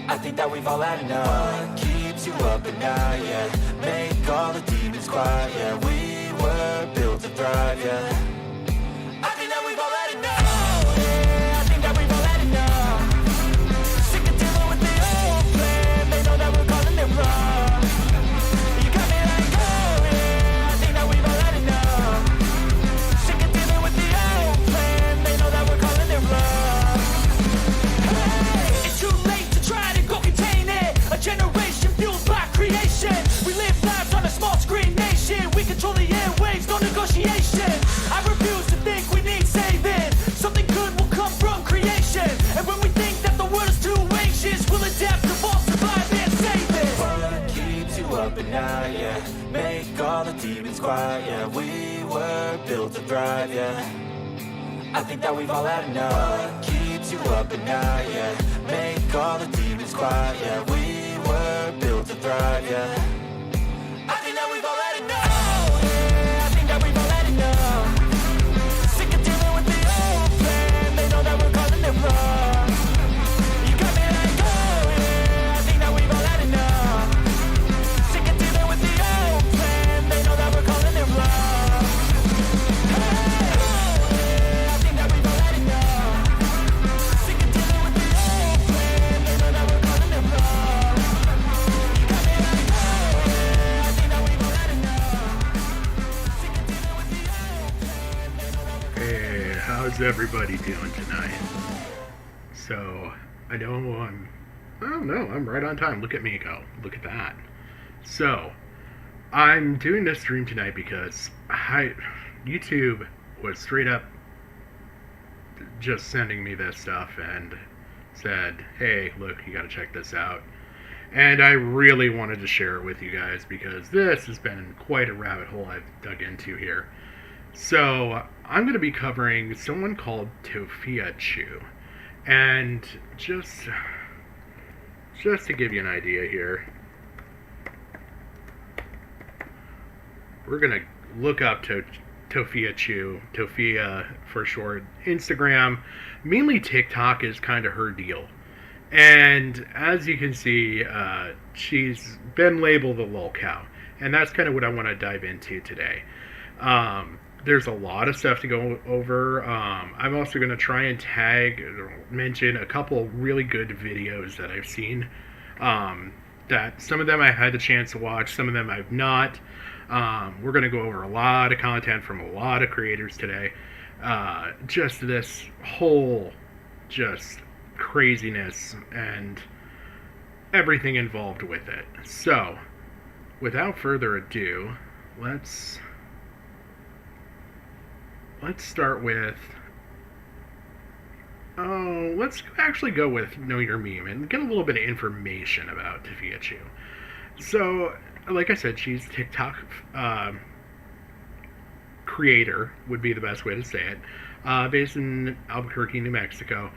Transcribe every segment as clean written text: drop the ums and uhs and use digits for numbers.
I think that we've all had enough. What keeps you up at night, yeah? Make all the demons quiet, yeah. We were built to thrive, yeah. I think that we've all had enough. Yeah, I think that we've all had enough. Sick of dealing with the old plan. They know that we're calling it wrong. You got me like, oh yeah, I think that we've all had enough. Sick of dealing with the old plan. They know that we're calling it wrong. Hey, it's too late to try to go contain it. A generation fueled by creation. We live lives on a small screen nation. We control the airwaves, no negotiation. I refuse to think we need saving. Something good will come from creation. And when we think that the world is too anxious, we'll adapt, evolve, survive, and save it. What keeps you up at night, yeah? Make all the demons quiet, yeah. We were built to thrive, yeah. I think that we've all had enough. What keeps you up at night, yeah? Make all the demons quiet, yeah. We were built to thrive, yeah. I think that we've all had enough. Yeah, I think that we've all had enough. Sick of dealing with the old plan. They know that we're calling it wrong. You got me like, oh yeah, I think that we've all had enough. Sick of dealing with the old plan. They know that we're calling it wrong. Hey, oh yeah, I think that we've all had enough. Sick of dealing with the old plan. They know that we're calling it wrong. You got me like, oh yeah, I think that we've all had enough. Sick of dealing with the old plan. They know that we're Hey, how's everybody doing tonight? So, I don't know, I'm right on time. Look at me go. Look at that. So, I'm doing this stream tonight because YouTube was straight up just sending me this stuff and said, hey, look, you gotta check this out. And I really wanted to share it with you guys because this has been quite a rabbit hole I've dug into here. So, I'm going to be covering someone called Tofia Chu. And just to give you an idea here, we're going to look up Tofia Chu, Tofia for short. Instagram, mainly TikTok is kind of her deal. And as you can see, she's been labeled a lol cow. And that's kind of what I want to dive into today. There's a lot of stuff to go over. I'm also going to try and mention a couple really good videos that I've seen. That some of them I've had the chance to watch, some of them I've not. We're going to go over a lot of content from a lot of creators today. Just this whole craziness and everything involved with it. So, without further ado, let's start with, let's actually go with Know Your Meme and get a little bit of information about Tofia Chu. So, like I said, she's TikTok creator, would be the best way to say it, based in Albuquerque, New Mexico.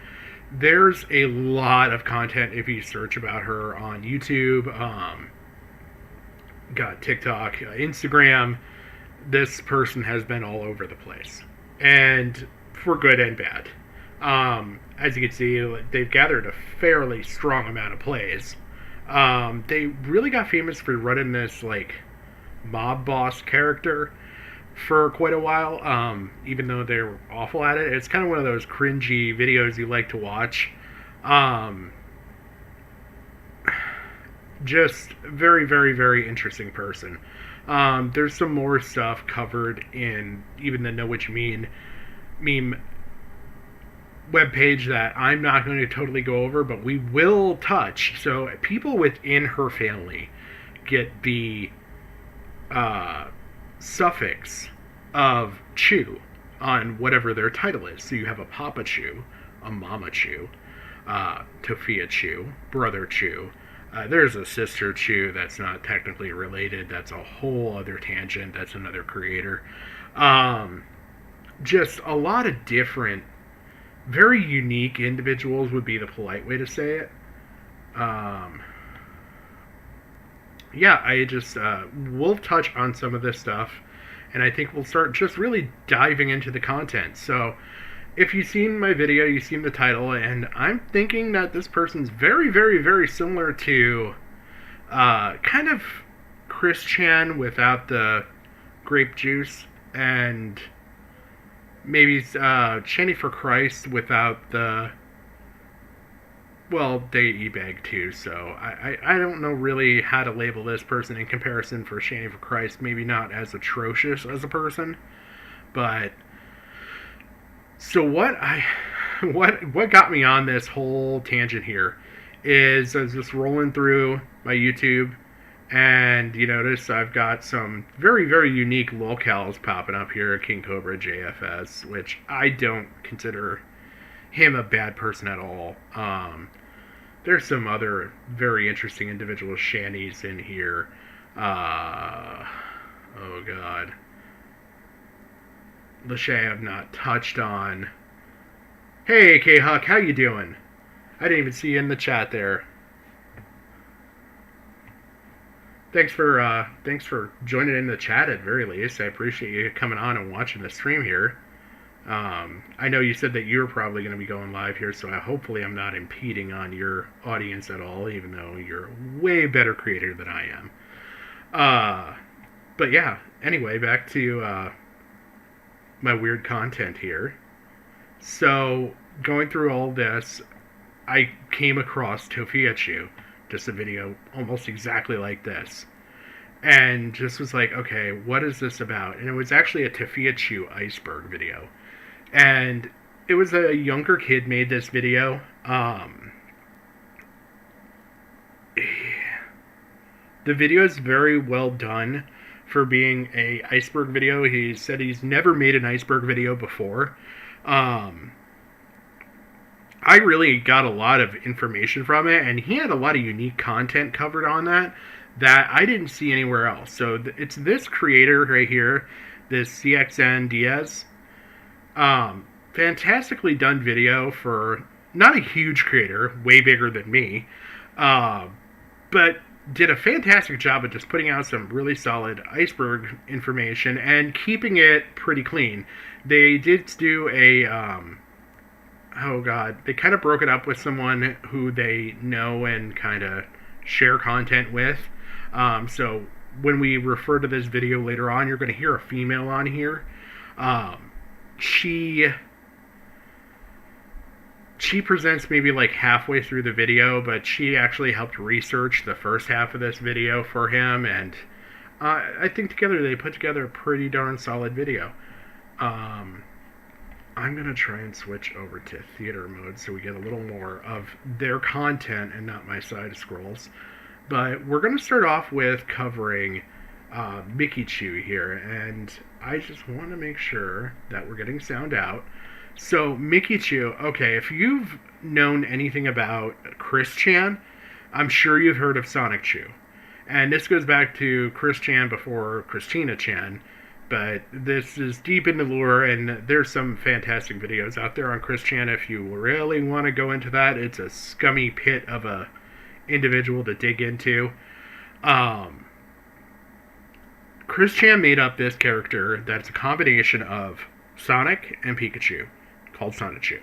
There's a lot of content if you search about her on YouTube, got TikTok, Instagram. This person has been all over the place, and for good and bad. As you can see, they've gathered a fairly strong amount of plays. They really got famous for running this like mob boss character for quite a while, even though they're awful at it. It's kind of one of those cringy videos you like to watch. Just very, very, very interesting person. There's some more stuff covered in even the Know What You Mean meme webpage that I'm not going to totally go over, but we will touch. So people within her family get the suffix of Chew on whatever their title is. So you have a Papa Chew, a Mama Chew, Tofia Chew, Brother Chew. There's a Sister Chew that's not technically related. That's a whole other tangent. That's another creator. Just a lot of different, very unique individuals would be the polite way to say it. Yeah, I just, we'll touch on some of this stuff, and I think we'll start just really diving into the content. So, if you've seen my video, you've seen the title, and I'm thinking that this person's very, very, very similar to, kind of Chris Chan without the grape juice, and maybe, Channy for Christ without the, well, they e-bag too, so I don't know really how to label this person in comparison for Channy for Christ. Maybe not as atrocious as a person, but so what got me on this whole tangent here is I was just rolling through my YouTube, and you notice I've got some very, very unique locales popping up here. King Cobra JFS, which I don't consider him a bad person at all. There's some other very interesting individual shanties in here. Oh god. Lachey I've not touched on. Hey K-Huck, how you doing? I didn't even see you in the chat there. Thanks for joining in the chat at very least. I appreciate you coming on and watching the stream here. I know you said that you're probably going to be going live here, so hopefully I'm not impeding on your audience at all, even though you're a way better creator than I am. But yeah, anyway, back to my weird content here. So, going through all this, I came across Tofia Chew, just a video almost exactly like this. And just was like, okay, what is this about? And it was actually a Tofia Chew iceberg video. And it was a younger kid made this video. The video is very well done for being a iceberg video. He said he's never made an iceberg video before. I really got a lot of information from it, and he had a lot of unique content covered on that I didn't see anywhere else. So it's this creator right here, this CXN Diaz. Fantastically done video for not a huge creator, way bigger than me, but did a fantastic job of just putting out some really solid iceberg information and keeping it pretty clean. They did do a, they kind of broke it up with someone who they know and kind of share content with. So when we refer to this video later on, you're going to hear a female on here. She presents maybe like halfway through the video, but she actually helped research the first half of this video for him, and I think together they put together a pretty darn solid video. I'm going to try and switch over to theater mode so we get a little more of their content and not my side scrolls. But we're going to start off with covering Mickey Chew here, and I just want to make sure that we're getting sound out. So, Mickey Chew, okay, if you've known anything about Chris Chan, I'm sure you've heard of Sonic Chew. And this goes back to Chris Chan before Christina Chan, but this is deep in the lore, and there's some fantastic videos out there on Chris Chan. If you really want to go into that, it's a scummy pit of a individual to dig into. Chris Chan made up this character that's a combination of Sonic and Pikachu, called Sonic Chew.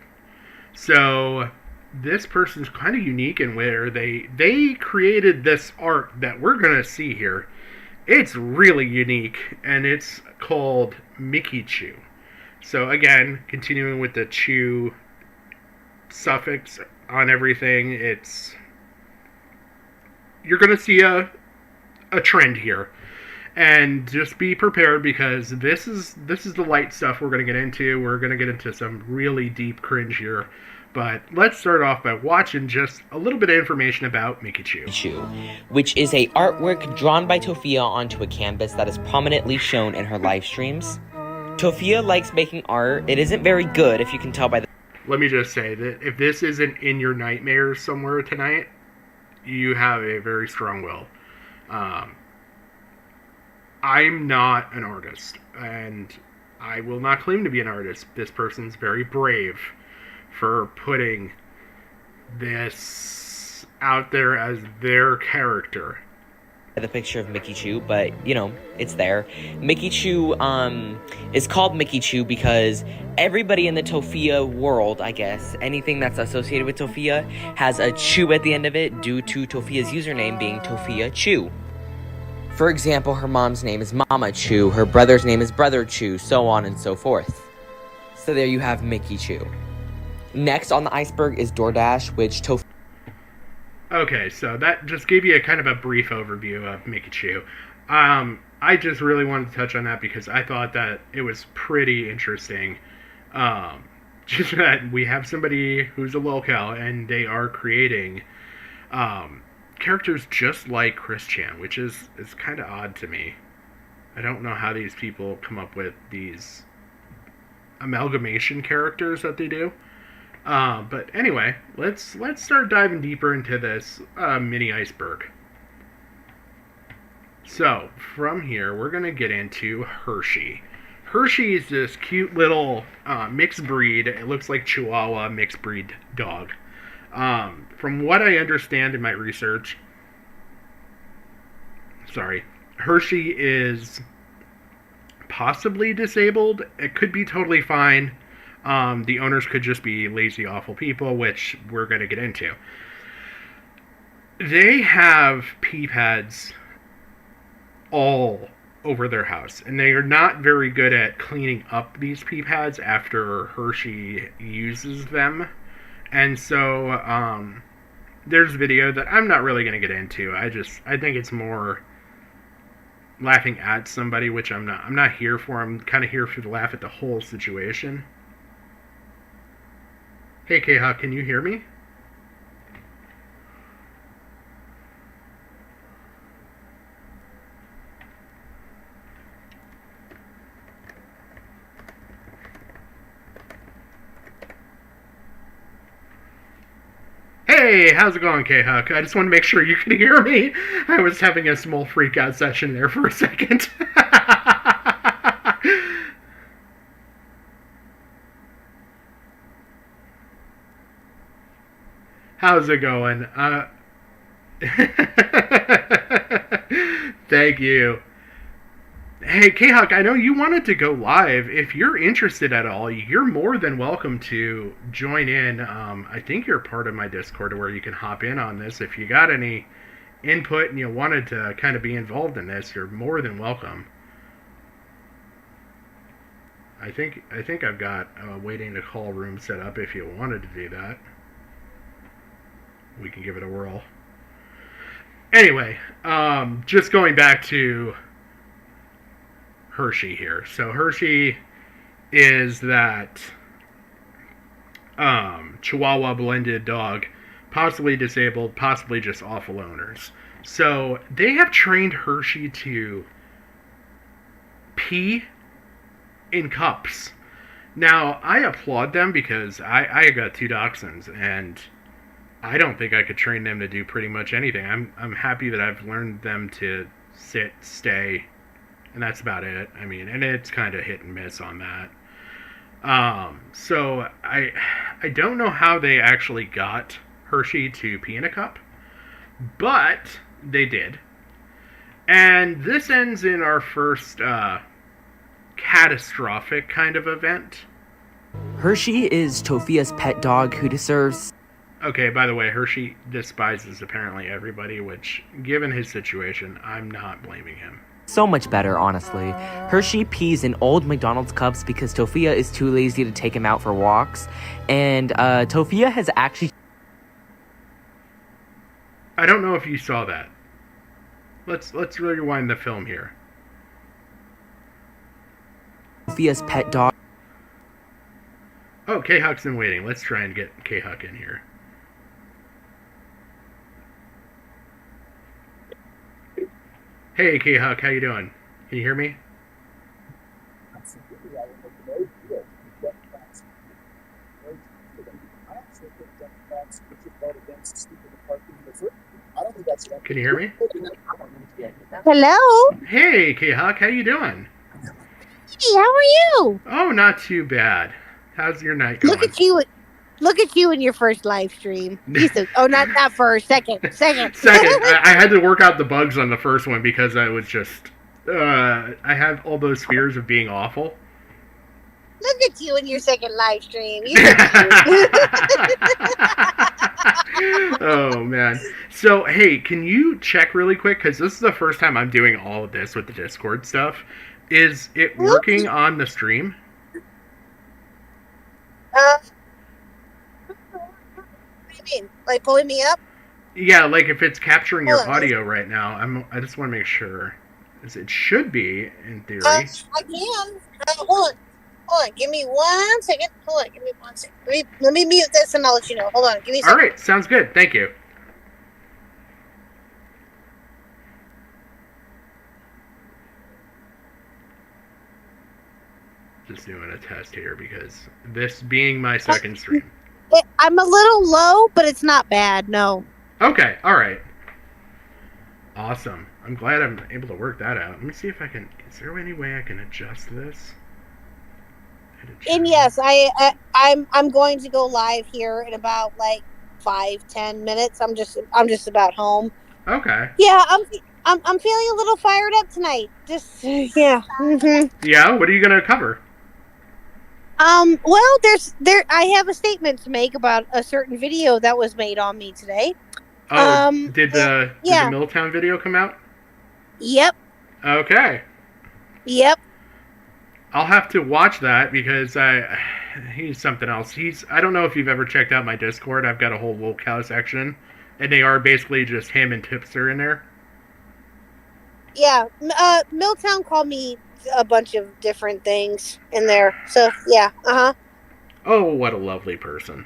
So this person's kind of unique in where they created this art that we're going to see here. It's really unique, and it's called Mickey Chew. So again, continuing with the Chew suffix on everything, you're going to see a trend here. And just be prepared, because this is the light stuff we're going to get into. We're going to get into some really deep cringe here. But let's start off by watching just a little bit of information about Mickey Chew. Which is a artwork drawn by Tofia onto a canvas that is prominently shown in her live streams. Tofia likes making art. It isn't very good, if you can tell by the... Let me just say that if this isn't in your nightmares somewhere tonight, you have a very strong will. I'm not an artist, and I will not claim to be an artist. This person's very brave for putting this out there as their character. The picture of Mickey Chew, but, it's there. Mickey Chew, is called Mickey Chew because everybody in the Tofia world, I guess, anything that's associated with Tofia, has a Chew at the end of it due to Tofia's username being Tofia Chew. For example, her mom's name is Mama Chew, her brother's name is Brother Chew, so on and so forth. So there you have Mickey Chew. Next on the iceberg is DoorDash, which Tofia... Okay, so that just gave you a kind of a brief overview of Mickey Chew. I just really wanted to touch on that because I thought that it was pretty interesting. Just that we have somebody who's a locale and they are creating characters just like Chris Chan, which is kind of odd to me. I don't know how these people come up with these amalgamation characters that they do. But anyway, let's start diving deeper into this mini iceberg. So, from here, we're going to get into Hershey. Hershey is this cute little mixed breed. It looks like Chihuahua mixed breed dog. From what I understand in my research, Hershey is possibly disabled. It could be totally fine. The owners could just be lazy, awful people, which we're going to get into. They have pee pads all over their house, and they are not very good at cleaning up these pee pads after Hershey uses them. And so, there's a video that I'm not really going to get into. I think it's more laughing at somebody, which I'm not here for. I'm kind of here for the laugh at the whole situation. Hey, K-Hawk, can you hear me? Hey, how's it going, K-Hawk? I just want to make sure you can hear me. I was having a small freak-out session there for a second. How's it going? Thank you. Hey, K-Hawk, I know you wanted to go live. If you're interested at all, you're more than welcome to join in. I think you're part of my Discord where you can hop in on this. If you got any input and you wanted to kind of be involved in this, you're more than welcome. I think I've got a waiting to call room set up if you wanted to do that. We can give it a whirl. Anyway, just going back to Hershey here. So Hershey is that Chihuahua blended dog, possibly disabled, possibly just awful owners. So they have trained Hershey to pee in cups. Now, I applaud them because I got 2 dachshunds, and I don't think I could train them to do pretty much anything. I'm happy that I've learned them to sit, stay, and that's about it. I mean, and it's kind of hit and miss on that. So I don't know how they actually got Hershey to pee in a cup, but they did. And this ends in our first catastrophic kind of event. Hershey is Tofia's pet dog who deserves... Okay, by the way, Hershey despises apparently everybody, which, given his situation, I'm not blaming him. so much better, honestly. Hershey pees in old McDonald's cups because Tofia is too lazy to take him out for walks. And Tofia has actually... I don't know if you saw that. Let's rewind the film here. Sophia's pet dog. Oh, K-Huck's been waiting. Let's try and get K-Huck in here. Hey, K-Huck, how you doing? Can you hear me? Can you hear me? Hello. Hey, K-Huck, how you doing? Hey, how are you? Oh, not too bad. How's your night going? Look at you. Look at you in your first live stream. Not first, second. Second, I had to work out the bugs on the first one because I was just, I have all those fears of being awful. Look at you in your second live stream. Oh, man. So, hey, can you check really quick? Because this is the first time I'm doing all of this with the Discord stuff. Is it working on the stream? What do you mean? Like pulling me up? Yeah, like if it's capturing your audio right now. I just want to make sure. It should be, in theory. I can. Hold on. Give me 1 second. Hold on. Give me 1 second. Let me mute this and I'll let you know. Hold on. Give me a second. All right. Sounds good. Thank you. Just doing a test here because this being my second stream. I'm a little low, but it's not bad. No. Okay. All right. Awesome. I'm glad I'm able to work that out. Let me see if I can. Is there any way I can adjust this? And yes, I'm going to go live here in about like 5-10 minutes. I'm just about home. Okay. Yeah, I'm feeling a little fired up tonight. Just yeah. Mm-hmm. Yeah. What are you gonna cover? Well, I have a statement to make about a certain video that was made on me today. Oh, did the Milltown video come out? Yep. Okay. Yep. I'll have to watch that because he's something else. I don't know if you've ever checked out my Discord. I've got a whole woke cow section, and they are basically just him and Tipster in there. Yeah. Milltown called me a bunch of different things in there. So yeah. Oh, what a lovely person.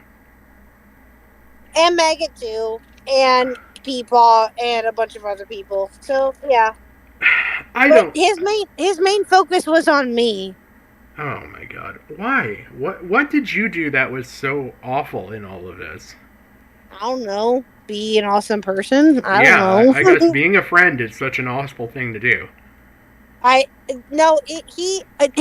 And Maggot too, and Peepaw, and a bunch of other people. So yeah. His main focus was on me. Oh my god. Why? What did you do that was so awful in all of this? I don't know. Be an awesome person? I don't know. I guess being a friend is such an awful thing to do. Him and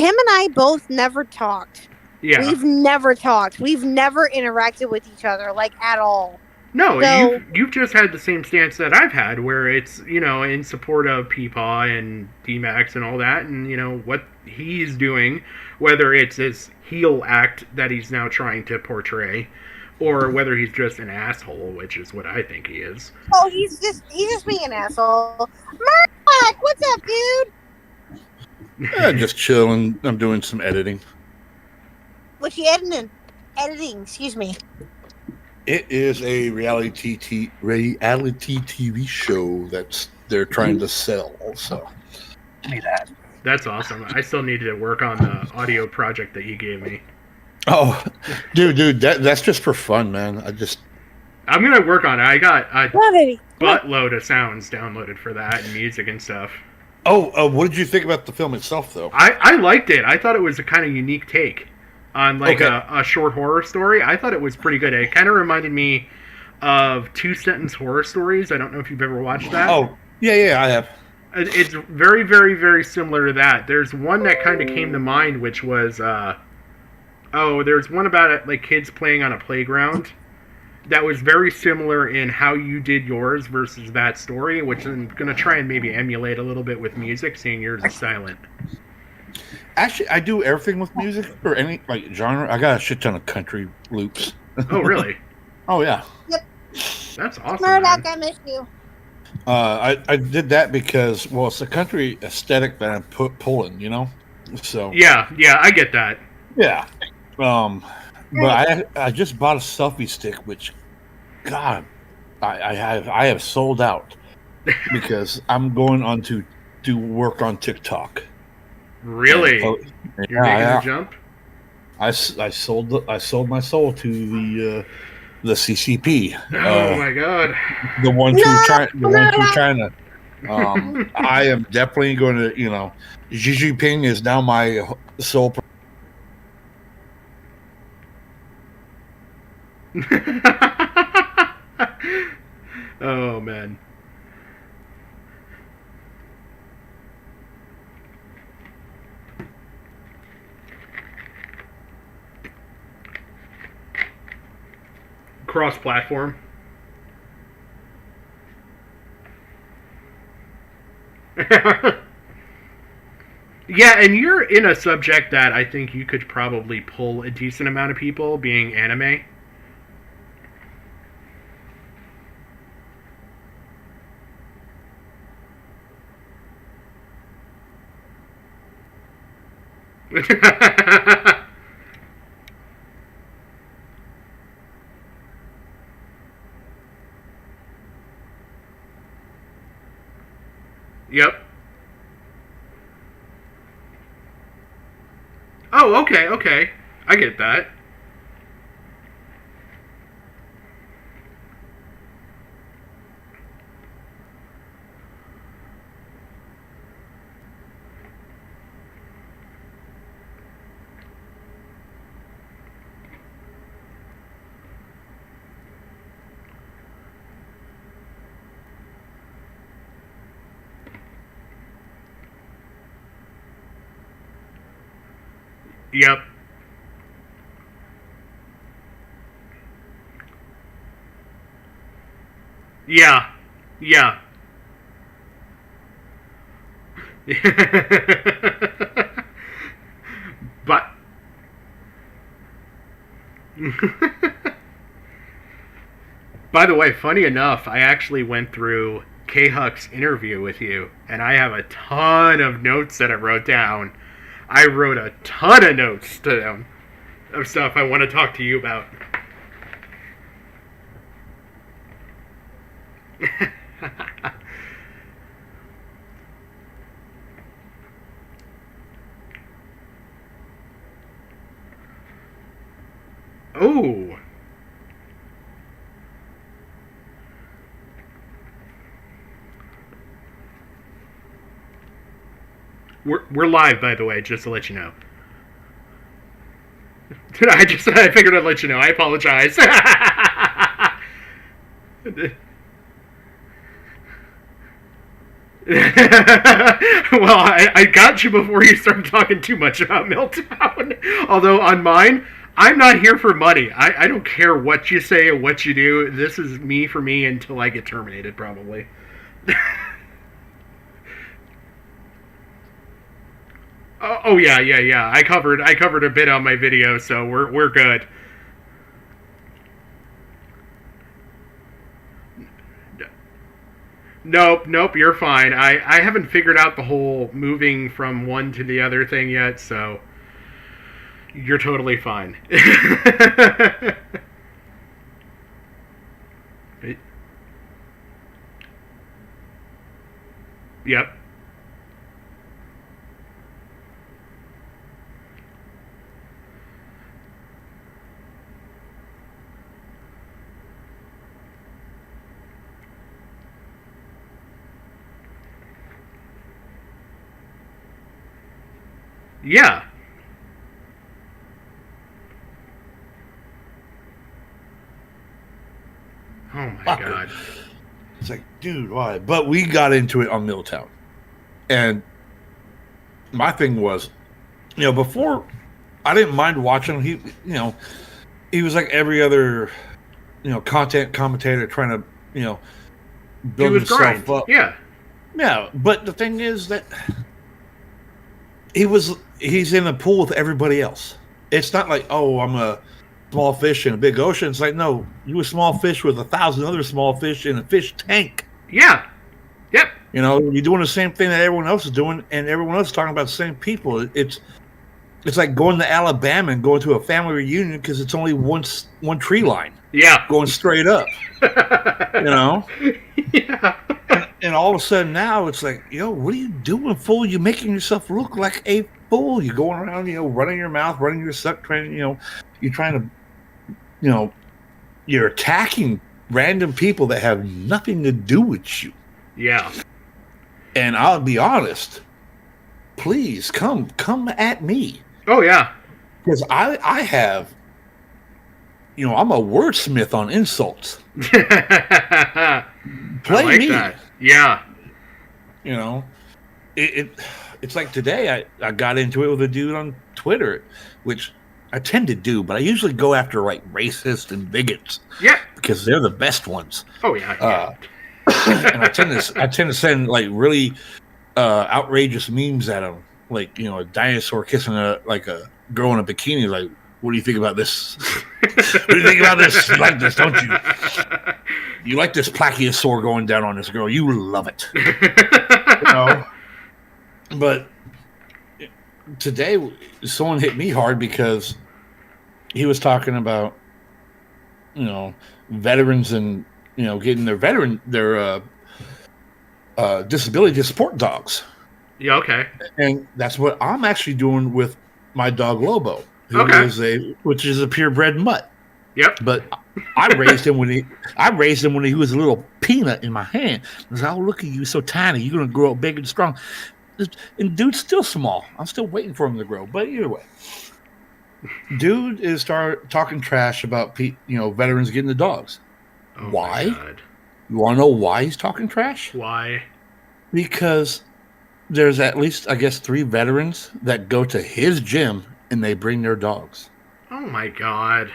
I both never talked. Yeah. We've never talked. We've never interacted with each other, like, at all. No, so, you've just had the same stance that I've had, where it's, in support of Peepaw and D-Max and all that, and, what he's doing, whether it's this heel act that he's now trying to portray, or whether he's just an asshole, which is what I think he is. Oh, he's just being an asshole. Murdoch, what's up, dude? Just chilling. I'm doing some editing. What you editing? Excuse me. It is a reality TV show that they're trying to sell. So, give me that. That's awesome. I still need to work on the audio project that you gave me. Oh, dude, that's just for fun, man. I'm gonna work on it. I got a buttload of sounds downloaded for that and music and stuff. Oh, what did you think about the film itself, though? I liked it. I thought it was a kind of unique take on a short horror story. I thought it was pretty good. It kind of reminded me of Two Sentence Horror Stories. I don't know if you've ever watched that. Oh, yeah, I have. It's very, very, very similar to that. There's one that kind of came to mind, which was, there's one about like kids playing on a playground that was very similar in how you did yours versus that story, which I'm going to try and maybe emulate a little bit with music, seeing yours is silent. Actually, I do everything with music or any genre. I got a shit ton of country loops. Oh, really? Oh, yeah. Yep. That's awesome. Murdoch, I miss you. I did that because, it's the country aesthetic that I'm pulling, So yeah, I get that. Yeah. But I just bought a selfie stick, which, God, I have sold out because I'm going on to do work on TikTok. Really? And, You're making the jump? I sold my soul to the CCP. Oh my god! The ones who are China. I am definitely going to, Xi Jinping is now my sole. Oh man. Cross-platform. Yeah, and you're in a subject that I think you could probably pull a decent amount of people, being anime. Yep. Oh, okay. I get that. Yep. Yeah. Yeah. But by the way, funny enough, I actually went through K-Huck's interview with you, and I have a ton of notes that I wrote down. I wrote a ton of notes to them of stuff I want to talk to you about. Oh. We're live, by the way, just to let you know. I figured I'd let you know. I apologize. Well, I got you before you started talking too much about Milltown. Although on mine, I'm not here for money. I don't care what you say or what you do. This is me for me until I get terminated, probably. Oh yeah. I covered a bit on my video, so we're good. Nope, you're fine. I haven't figured out the whole moving from one to the other thing yet, so you're totally fine. Yep. Yeah. Oh my god. It's like, dude, why? But we got into it on Milltown. And my thing was, before I didn't mind watching him. He was like every other, content commentator trying to, build himself up. Yeah. Yeah. But the thing is that he's in a pool with everybody else. It's not like, oh, I'm a small fish in a big ocean. It's like, no, you a small fish with 1,000 other small fish in a fish tank. Yeah. Yep. You're doing the same thing that everyone else is doing, and everyone else is talking about the same people. It's like going to Alabama and going to a family reunion because it's only one tree line. Yeah. Going straight up. Yeah. And all of a sudden now it's like, what are you doing, fool? You're making yourself look like a fool. You're going around, running your mouth, running your suck, trying, you're trying to, you're attacking random people that have nothing to do with you. Yeah. And I'll be honest, please come at me. Oh, yeah. Because I have, I'm a wordsmith on insults. Play I like me. that. Yeah. It's like today I got into it with a dude on Twitter, which I tend to do, but I usually go after like racists and bigots. Yeah. Because they're the best ones. Oh, yeah. And I tend to send like really outrageous memes at them, like a dinosaur kissing a girl in a bikini. Like, what do you think about this? What do you think about this? You like this, don't you? You like this plachiosaur going down on this girl? You love it. But today, someone hit me hard because he was talking about veterans and getting their disability to support dogs. Yeah, okay. And that's what I'm actually doing with my dog Lobo, which is a purebred mutt. Yep. But I raised him when he was a little peanut in my hand. I was like, oh, look at you, so tiny. You're gonna grow up big and strong. And dude's still small. I'm still waiting for him to grow. But either way, dude is start talking trash about veterans getting the dogs. Oh, why? My God. You want to know why he's talking trash? Why? Because there's at least, I guess, 3 veterans that go to his gym and they bring their dogs. Oh, my God.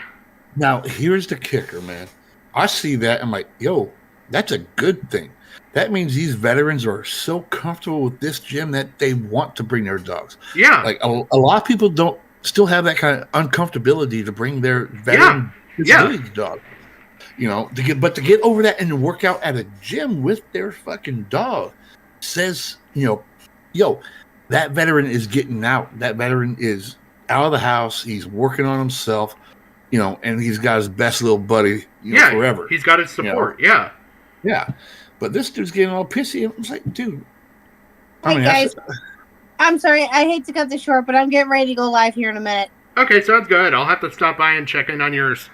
Now, here's the kicker, man. I see that. I'm like, yo, that's a good thing. That means these veterans are so comfortable with this gym that they want to bring their dogs. Yeah. Like a lot of people don't still have that kind of uncomfortability to bring their veteran disability dog. To get over that and work out at a gym with their fucking dog says, yo, that veteran is getting out. That veteran is out of the house. He's working on himself, and he's got his best little buddy, forever. He's got his support. Yeah. Yeah. But this dude's getting all pissy. I was like, dude. Hey, guys. I'm sorry. I hate to cut this short, but I'm getting ready to go live here in a minute. Okay, sounds good. I'll have to stop by and check in on yours.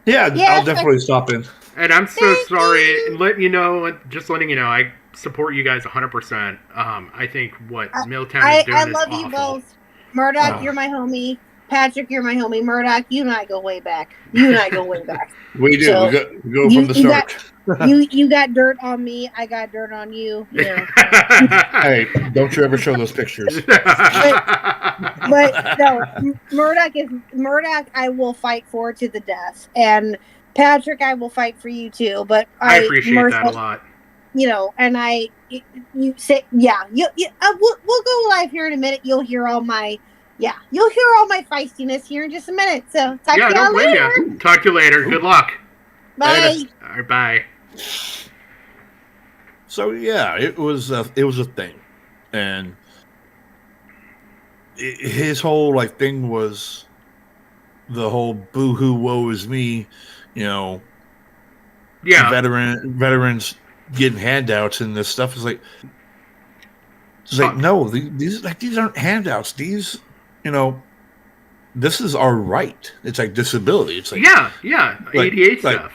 Yeah, I'll definitely stop in. And I'm so sorry. Letting you know, I support you guys 100%. I think what Milltown is doing is awful. I love you both. Murdoch, you're my homie. Patrick, you're my homie. Murdoch, you and I go way back. We do. So we go from the start. You got dirt on me. I got dirt on you. Hey, don't you ever show those pictures. But no, Murdoch. I will fight for to the death, and Patrick, I will fight for you too. But I appreciate that a lot. And you say, we'll go live here in a minute. You'll hear all my feistiness here in just a minute. So talk to y'all later. Talk to you later. Good luck. Bye. All right, bye. So yeah, it was a thing, and his whole thing was the whole boo-hoo woe is me, veterans getting handouts and this stuff is like no, these aren't handouts. These this is our right. It's like disability. It's like ADA stuff.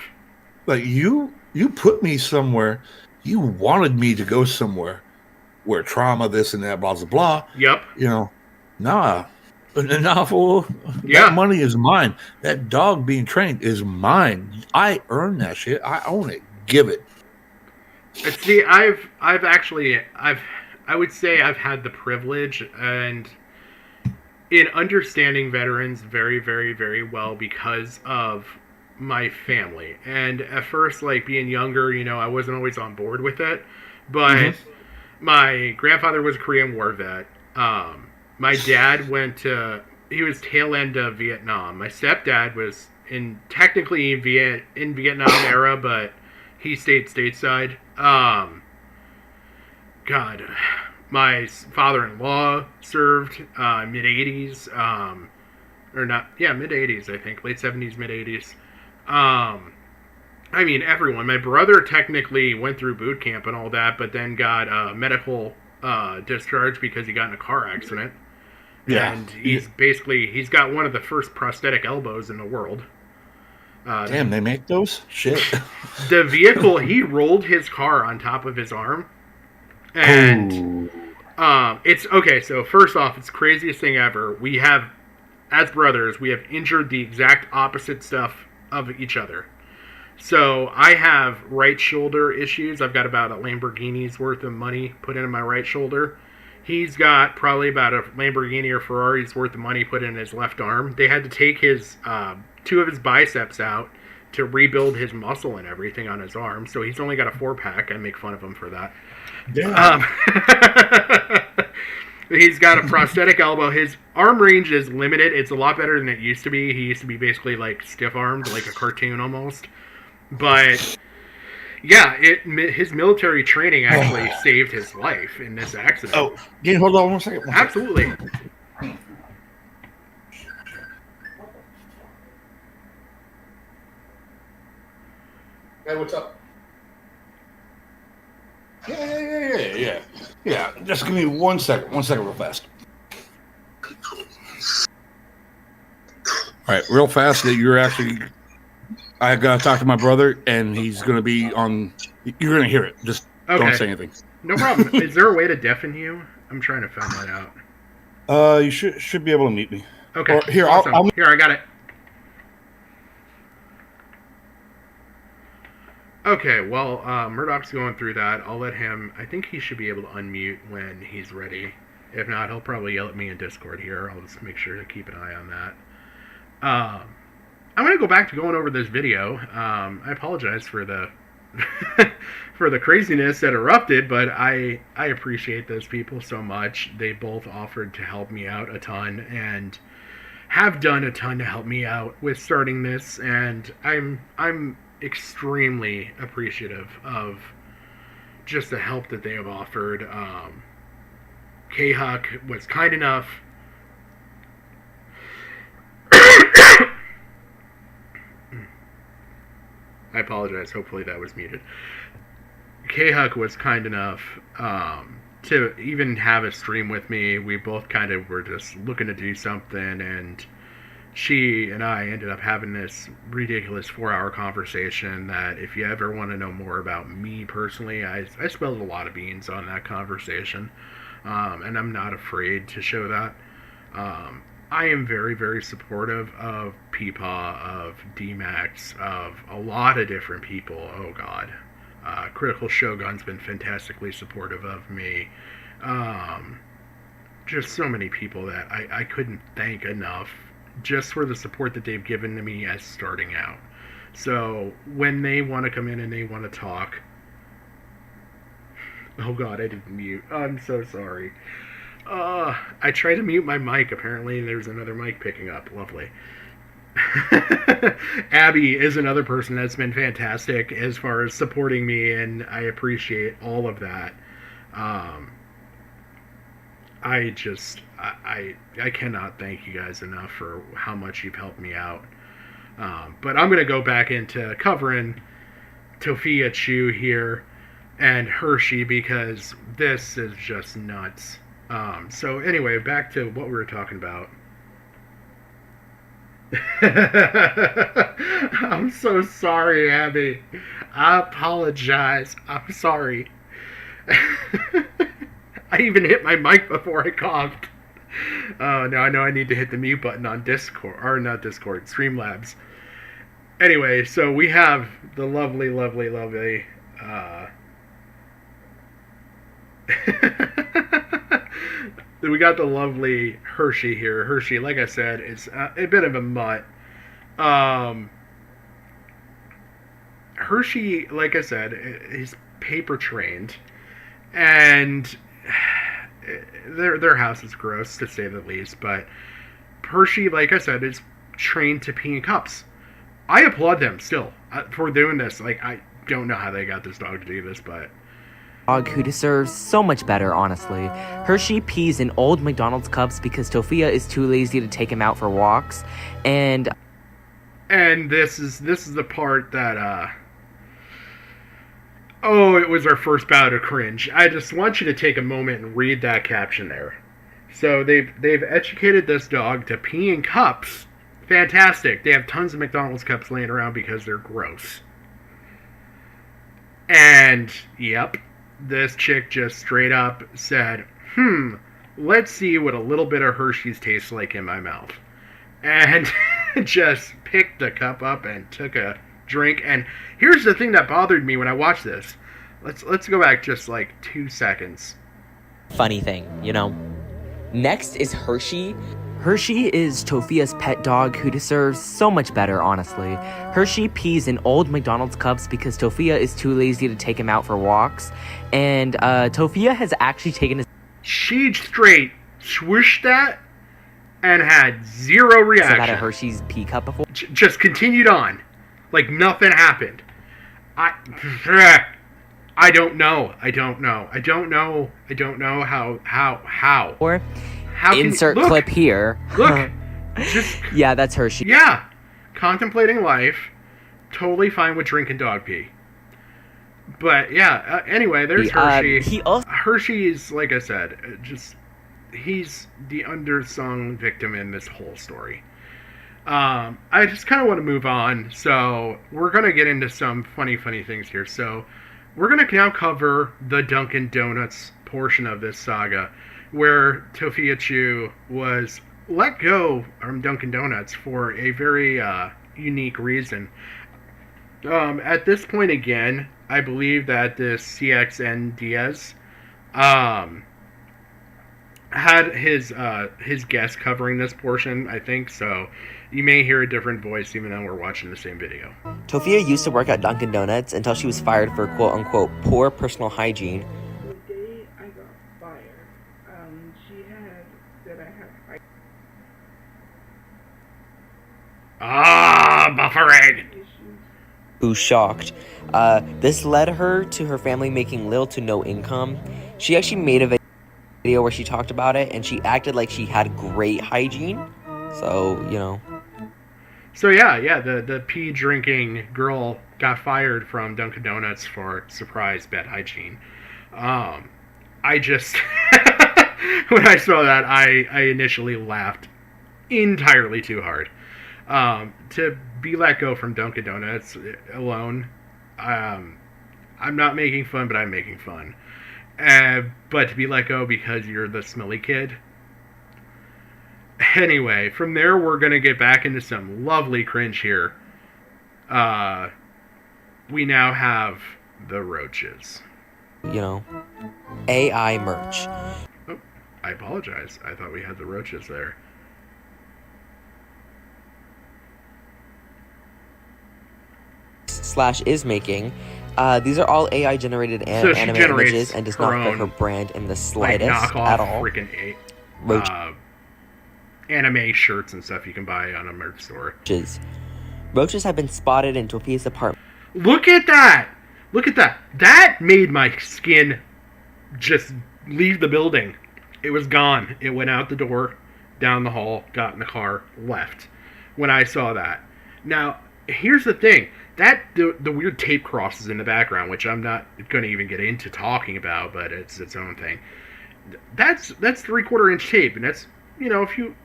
Like you put me somewhere. You wanted me to go somewhere where trauma, this and that, blah blah blah. Yep. Nah, fool. That money is mine. That dog being trained is mine. I earned that shit. I own it. Give it. See, I would say I've had the privilege and in understanding veterans very, very, very well because of my family. And at first, being younger, I wasn't always on board with it. But my grandfather was a Korean War vet. My dad he was tail end of Vietnam. My stepdad was technically in Vietnam era, but he stayed stateside. God, my father-in-law served mid-80s, mid-80s, I think, late 70s, mid-80s. Everyone. My brother technically went through boot camp and all that, but then got medical discharge because he got in a car accident. Yeah. And he's got one of the first prosthetic elbows in the world. Damn, they make those? Shit. The vehicle, he rolled his car on top of his arm. And it's okay. So first off, it's the craziest thing ever. We have, as brothers, we have injured the exact opposite stuff of each other. So I have right shoulder issues. I've got about a Lamborghini's worth of money put into my right shoulder. He's got probably about a Lamborghini or Ferrari's worth of money put in his left arm. They had to take his 2 of his biceps out to rebuild his muscle and everything on his arm. So he's only got a 4-pack. I make fun of him for that. Yeah. He's got a prosthetic elbow. His arm range is limited. It's a lot better than it used to be. He used to be basically like stiff-armed, like a cartoon almost. But yeah, his military training actually saved his life in this accident. Oh, can you hold on 1 second? Absolutely. Hey, what's up? Yeah. Just give me 1 second. 1 second real fast. All right, real fast that you're actually... I got to talk to my brother, and he's going to be on... You're going to hear it. Just don't say anything. No problem. Is there a way to deafen you? I'm trying to find that out. You should be able to meet me. Okay. Or, here, awesome. Here, I got it. Okay, well, Murdoch's going through that. I'll let him... I think he should be able to unmute when he's ready. If not, he'll probably yell at me in Discord here. I'll just make sure to keep an eye on that. I'm going to go back to going over this video. I apologize for the for the craziness that erupted, but I appreciate those people so much. They both offered to help me out a ton and have done a ton to help me out with starting this, and I'm extremely appreciative of just the help that they have offered. K-Huck was kind enough I apologize. Hopefully that was muted. K-Huck was kind enough to even have a stream with me. We both kind of were just looking to do something, and she and I ended up having this ridiculous 4-hour conversation that if you ever want to know more about me personally, I spilled a lot of beans on that conversation, and I'm not afraid to show that. I am very, very supportive of Peepaw, of D-Max, of a lot of different people. Oh, God. Critical Shogun's been fantastically supportive of me. Just so many people that I couldn't thank enough just for the support that they've given to me as starting out. So when they want to come in and they want to talk... Oh, God, I didn't mute. I'm so sorry. I tried to mute my mic. Apparently, there's another mic picking up. Lovely. Abby is another person that's been fantastic as far as supporting me, and I appreciate all of that. I cannot thank you guys enough for how much you've helped me out. But I'm going to go back into covering Tofia Chu here and Hershey because this is just nuts. So anyway, back to what we were talking about. I'm so sorry, Abby. I apologize. I'm sorry. I even hit my mic before I coughed. Now I know I need to hit the mute button on Discord, or not Discord, Streamlabs. Anyway, so we have the lovely we got the lovely Hershey here. Hershey, like I said, is a bit of a mutt. Hershey, like I said, is paper trained, and their house is gross to say the least. But Hershey, like I said, is trained to pee in cups. I applaud them still for doing this. Like, I don't know how they got this dog to do this, but Dog who deserves so much better, honestly. Hershey pees in old McDonald's cups because Tofia is too lazy to take him out for walks, and this is the part that it was our first bout of cringe. I just want you to take a moment and read that caption there. So they've educated this dog to pee in cups. Fantastic. They have tons of McDonald's cups laying around because they're gross. And, yep, this chick just straight up said, let's see what a little bit of Hershey's tastes like in my mouth. And just picked the cup up and took a drink. And here's the thing that bothered me when I watched this. Let's go back just like 2 seconds. Funny thing, you know. Next is Hershey. Hershey is Tofia's pet dog who deserves so much better, honestly. Hershey pees in old McDonald's cups because Tofia is too lazy to take him out for walks. And Tofia has actually taken She straight swished that and had zero reaction. out of Hershey's pee cup before. Just continued on. Like nothing happened. I don't know how. Or How can insert you, look, clip here. Look. Just yeah, that's Hershey. yeah. Contemplating life. Totally fine with drinking dog pee. But yeah, anyway, there's Hershey. Hershey is, like I said, he's the undersung victim in this whole story. I just kind of want to move on, so we're going to get into some funny things here. So we're going to now cover the Dunkin' Donuts portion of this saga, where Tofia Chu was let go from Dunkin' Donuts for a very unique reason. At this point, again, I believe that this CXN Diaz had his guest covering this portion, I think, so you may hear a different voice even though we're watching the same video. Tofia used to work at Dunkin' Donuts until she was fired for quote-unquote poor personal hygiene. The day I got fired, she had said I had Buffering! issues. Who's shocked. This led her to her family making little to no income. She actually made a video where she talked about it, and she acted like she had great hygiene. So, you know. So yeah, the pee drinking girl got fired from Dunkin' Donuts for surprise bad hygiene. I just when I saw that, I initially laughed entirely too hard. To be let go from Dunkin' Donuts alone, I'm not making fun, but I'm making fun. But to be let go because you're the smelly kid. Anyway, from there we're going to get back into some lovely cringe here. We now have the roaches. You know, AI merch. Oh, I apologize. I thought we had the roaches there. / is making. These are all AI generated So she anime generates images and does her not fit own, her brand in the Like slightest knockoff at all. freaking Roaches. Anime shirts and stuff you can buy on a merch store. Roaches have been spotted in Tofia's apartment. Look at that! Look at that! That made my skin just leave the building. It was gone. It went out the door, down the hall, got in the car, left. When I saw that. Now, here's the thing. The weird tape crosses in the background, which I'm not going to even get into talking about, but it's its own thing. That's 3/4 inch tape, and that's, a few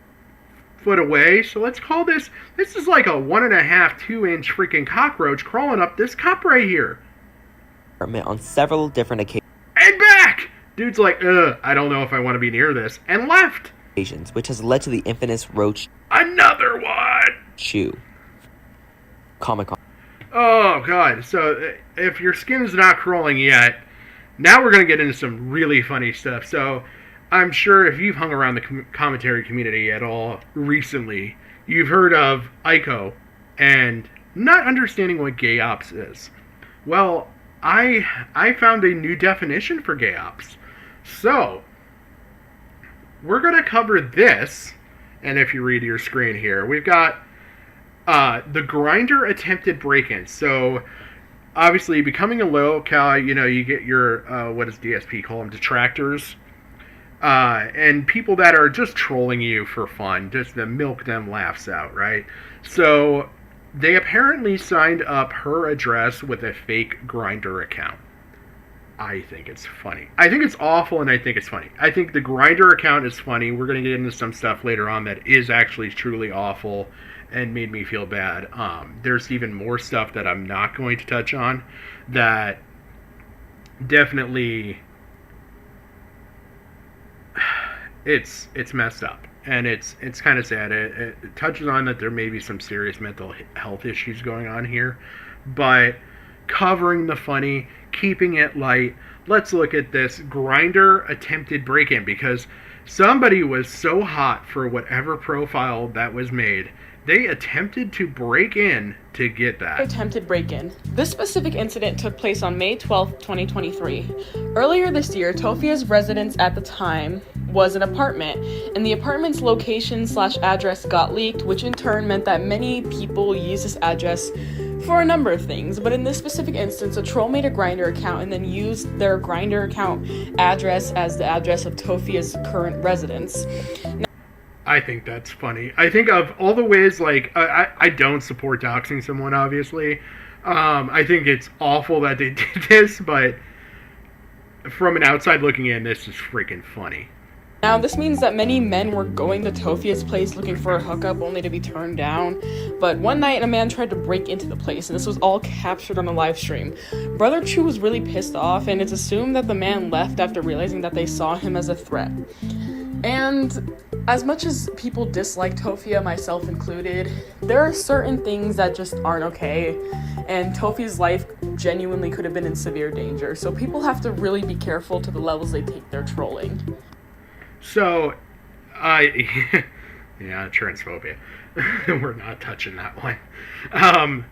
foot away. So let's call this is like a 1.5, 2 inch freaking cockroach crawling up this cup right here. On several different And back! Dude's like, I don't know if I want to be near this, and left. occasions, which has led to the infamous Roach Another one! Chew. Comic-Con. Oh, God. So, if your skin's not crawling yet, now we're going to get into some really funny stuff. So, I'm sure if you've hung around the commentary community at all recently, you've heard of Ico and not understanding what gay ops is. Well, I found a new definition for gay ops. So, we're going to cover this, and if you read your screen here, we've got the Grindr attempted break-in. So, obviously, becoming a locale, you get your, what does DSP call them, detractors, and people that are just trolling you for fun, just to milk them laughs out, right? So, they apparently signed up her address with a fake Grindr account. I think it's funny. I think it's awful, and I think it's funny. I think the Grinder account is funny. We're going to get into some stuff later on that is actually truly awful and made me feel bad. There's even more stuff that I'm not going to touch on that definitely it's messed up, and it's kind of sad. It touches on that there may be some serious mental health issues going on here, but covering the funny, keeping it light. Let's look at this Grinder attempted break-in, because somebody was so hot for whatever profile that was made. They attempted to break in to get that. Attempted break-in. This specific incident took place on May 12th, 2023. Earlier this year, Tofia's residence at the time was an apartment, and the apartment's location/address got leaked, which in turn meant that many people used this address for a number of things. But in this specific instance, a troll made a Grindr account and then used their Grindr account address as the address of Tofia's current residence. I think that's funny. I think of all the ways, like, I don't support doxing someone, obviously. I think it's awful that they did this, but from an outside looking in, this is freaking funny. Now, this means that many men were going to Tofia's place looking for a hookup only to be turned down. But one night, a man tried to break into the place, and this was all captured on a live stream. Brother Chu was really pissed off, and it's assumed that the man left after realizing that they saw him as a threat. And as much as people dislike Tofia, myself included, there are certain things that just aren't okay, and Tofia's life genuinely could have been in severe danger, so people have to really be careful to the levels they take their trolling. So, yeah, transphobia. We're not touching that one.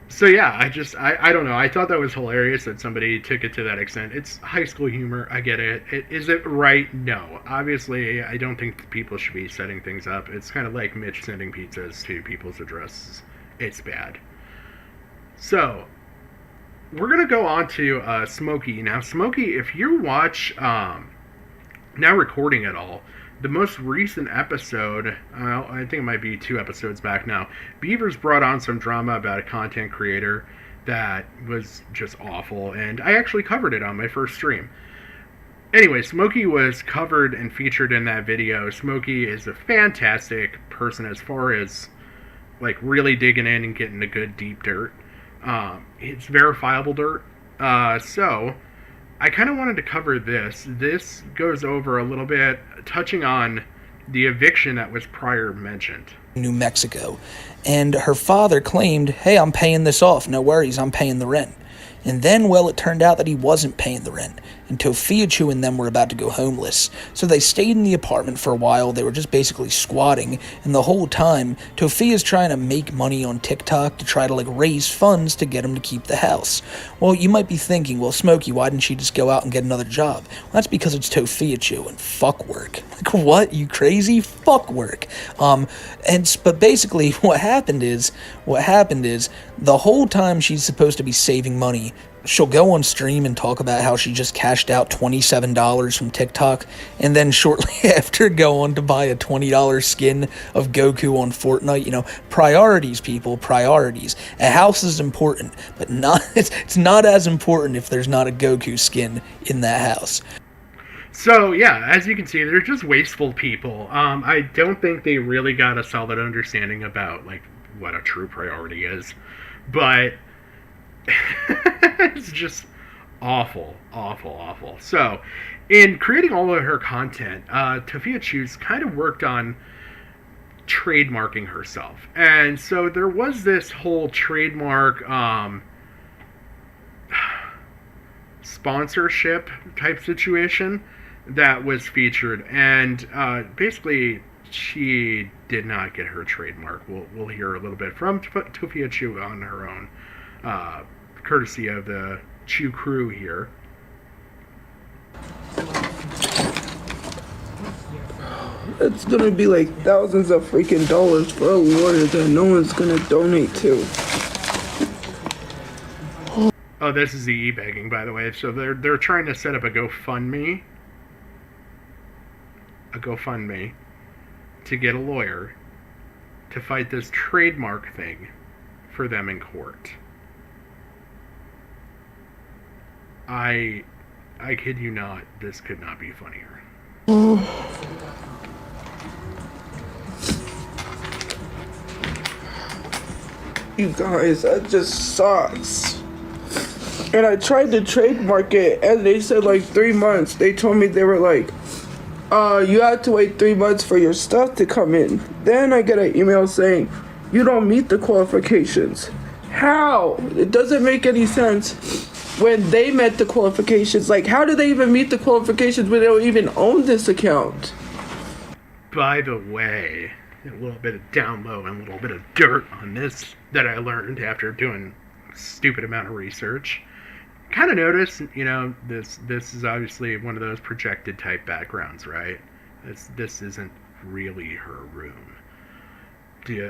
So yeah, I don't know. I thought that was hilarious that somebody took it to that extent. It's high school humor. I get it. Is it right? No. Obviously, I don't think people should be setting things up. It's kind of like Mitch sending pizzas to people's addresses. It's bad. So, we're going to go on to Smokey. Now, Smokey, if you watch Now Recording It All, the most recent episode, I think it might be 2 episodes back now, Beavers brought on some drama about a content creator that was just awful, and I actually covered it on my first stream. Anyway, Smokey was covered and featured in that video. Smokey is a fantastic person as far as, like, really digging in and getting the good deep dirt. It's verifiable dirt. So I kind of wanted to cover this. This goes over a little bit, touching on the eviction that was prior mentioned. New Mexico. And her father claimed, hey, I'm paying this off. No worries, I'm paying the rent. And then, well, it turned out that he wasn't paying the rent. And Tofia Chu and them were about to go homeless. So they stayed in the apartment for a while. They were just basically squatting. And the whole time, Tofia's trying to make money on TikTok to try to, like, raise funds to get him to keep the house. Well, you might be thinking, well, Smokey, why didn't she just go out and get another job? Well, that's because it's Tofia Chu and fuck work. Like, what? You crazy? Fuck work. But basically, what happened is, the whole time she's supposed to be saving money, she'll go on stream and talk about how she just cashed out $27 from TikTok, and then shortly after go on to buy a $20 skin of Goku on Fortnite. You know, priorities, people, priorities. A house is important, but it's not as important if there's not a Goku skin in that house. So, yeah, as you can see, they're just wasteful people. I don't think they really got a solid understanding about, like, what a true priority is. But it's just awful, awful, awful. So, in creating all of her content, Tofia Chu's kind of worked on trademarking herself. And so there was this whole trademark sponsorship type situation that was featured. And basically, she did not get her trademark. We'll hear a little bit from Tofia Chu on her own, courtesy of the Chu crew here. It's gonna be like thousands of freaking dollars for a lawyer that no one's gonna donate to. Oh, this is the e-begging, by the way. So they're trying to set up a GoFundMe to get a lawyer to fight this trademark thing for them in court. I kid you not, this could not be funnier. You guys, that just sucks. And I tried to trademark it, and they said like 3 months. They told me they were like, you have to wait 3 months for your stuff to come in. Then I get an email saying, you don't meet the qualifications. How? It doesn't make any sense when they met the qualifications. Like, how do they even meet the qualifications when they don't even own this account? By the way, a little bit of down low and a little bit of dirt on this that I learned after doing a stupid amount of research. Kind of noticed, this is obviously one of those projected type backgrounds, right? This isn't really her room.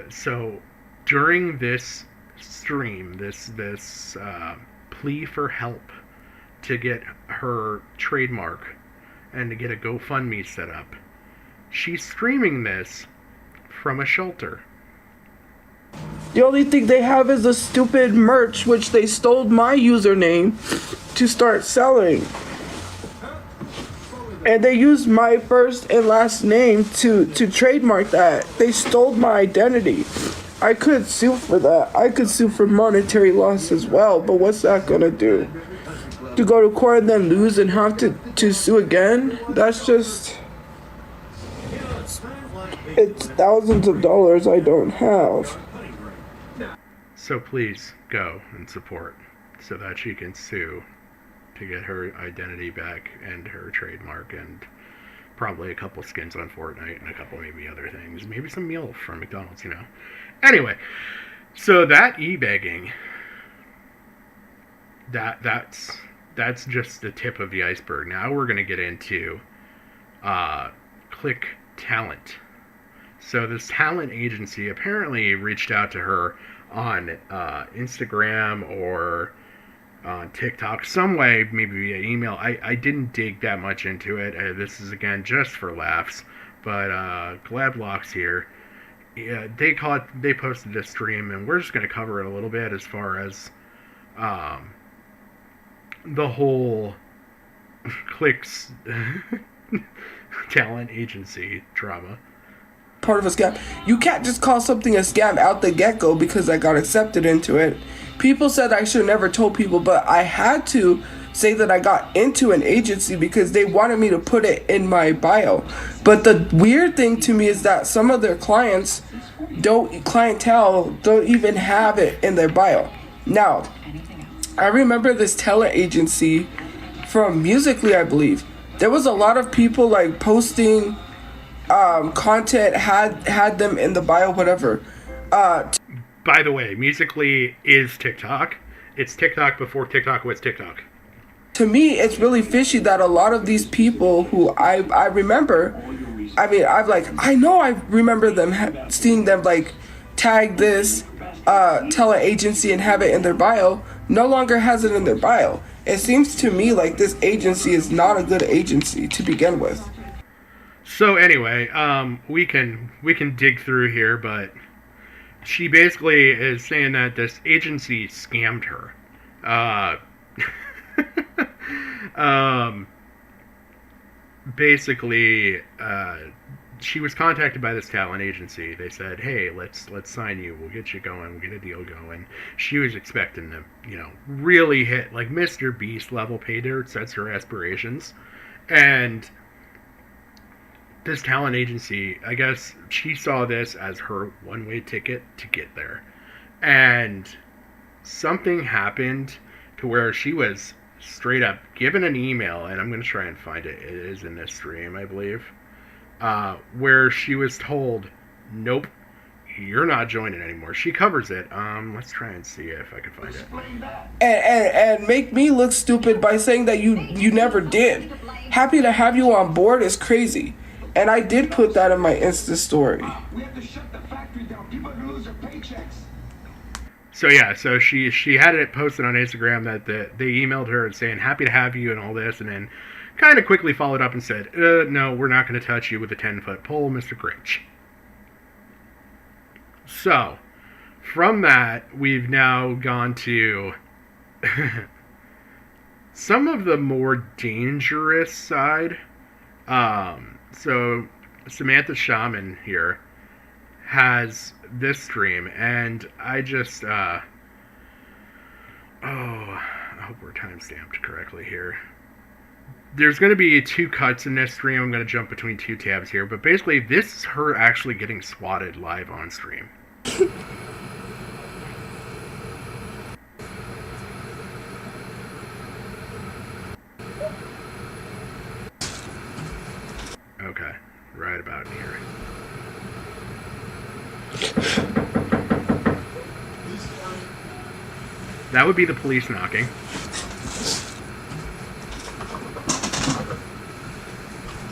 So during this stream, this plea for help to get her trademark and to get a GoFundMe set up, she's streaming this from a shelter. The only thing they have is a stupid merch, which they stole my username to start selling. And they used my first and last name to trademark that. They stole my identity. I could sue for that. I could sue for monetary loss as well, but what's that gonna do? To go to court and then lose and have to sue again? That's just... It's thousands of dollars I don't have. So please go and support so that she can sue to get her identity back and her trademark and probably a couple skins on Fortnite and a couple maybe other things. Maybe some meal from McDonald's, Anyway, so that e-begging, that's just the tip of the iceberg. Now we're going to get into Click Talent. So this talent agency apparently reached out to her on Instagram or on TikTok, some way, maybe via email. I didn't dig that much into it. This is, again, just for laughs. But Gladblocks here, yeah, they posted this stream, and we're just going to cover it a little bit as far as the whole Clicks talent agency drama. Part of a scam. You can't just call something a scam out the get-go because I got accepted into it. People said I should have never told people, but I had to say that I got into an agency because they wanted me to put it in my bio. But the weird thing to me is that some of their clientele don't even have it in their bio. Now, I remember this talent agency from Musical.ly, I believe. There was a lot of people like posting content, had them in the bio, whatever. By the way, Musical.ly is TikTok. It's TikTok before TikTok was TikTok. To me, it's really fishy that a lot of these people who I remember, I remember them seeing them like tag this talent agency and have it in their bio, no longer has it in their bio. It seems to me like this agency is not a good agency to begin with. So anyway, we can dig through here, but she basically is saying that this agency scammed her. Basically, she was contacted by this talent agency. They said, "Hey, let's sign you. We'll get you going. We'll get a deal going." She was expecting to, really hit like Mr. Beast level pay dirt. Sets her aspirations, and this talent agency, I guess she saw this as her one-way ticket to get there. And something happened to where she was straight up given an email, and I'm going to try and find it. It is in this stream, I believe, where she was told, nope, you're not joining anymore. She covers it. Let's try and see if I can find it. And make me look stupid by saying that you never did. Happy to have you on board is crazy. And I did put that in my Insta story. So yeah, so she had it posted on Instagram that they emailed her and saying happy to have you and all this, and then kind of quickly followed up and said, no, we're not going to touch you with a 10-foot pole, Mr. Cringe. So from that, we've now gone to some of the more dangerous side. So Samantha Shaman here has this stream, and I just I hope we're time stamped correctly here. There's going to be 2 cuts in this stream. I'm going to jump between 2 tabs here, but basically this is her actually getting swatted live on stream. Okay, right about here. That would be the police knocking.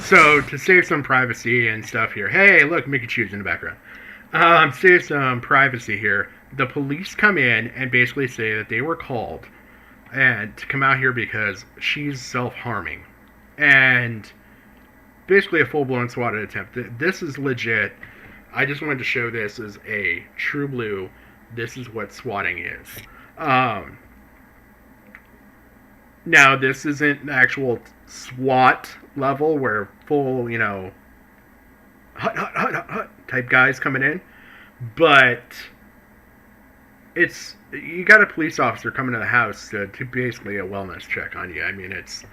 So, to save some privacy and stuff here. Hey, look, Mickey Chu's in the background. Save some privacy here. The police come in and basically say that they were called and to come out here because she's self-harming. And basically a full-blown swatted attempt. This is legit. I just wanted to show this as a true blue. This is what swatting is. Now, this isn't the actual SWAT level where full, hut type guys coming in. But you got a police officer coming to the house to basically a wellness check on you. I mean, it's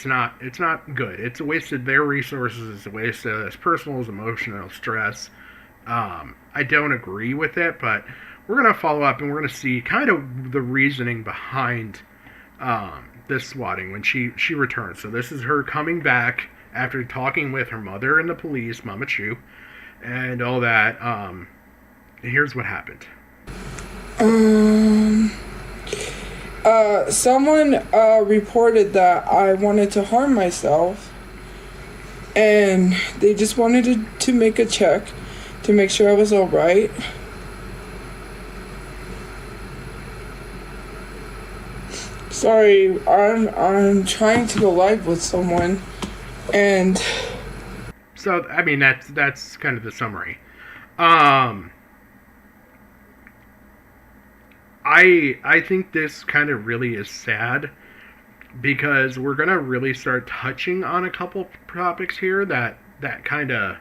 not good. It's a waste of their resources. It's a waste of his personal, his emotional stress. I don't agree with it, but we're going to follow up and we're going to see kind of the reasoning behind this swatting when she returns. So this is her coming back after talking with her mother and the police, Mama Chu, and all that. Here's what happened. Someone reported that I wanted to harm myself, and they just wanted to make a check to make sure I was all right. Sorry, I'm trying to go live with someone, and so I mean that's kind of the summary. I think this kind of really is sad because we're gonna really start touching on a couple topics here that kind of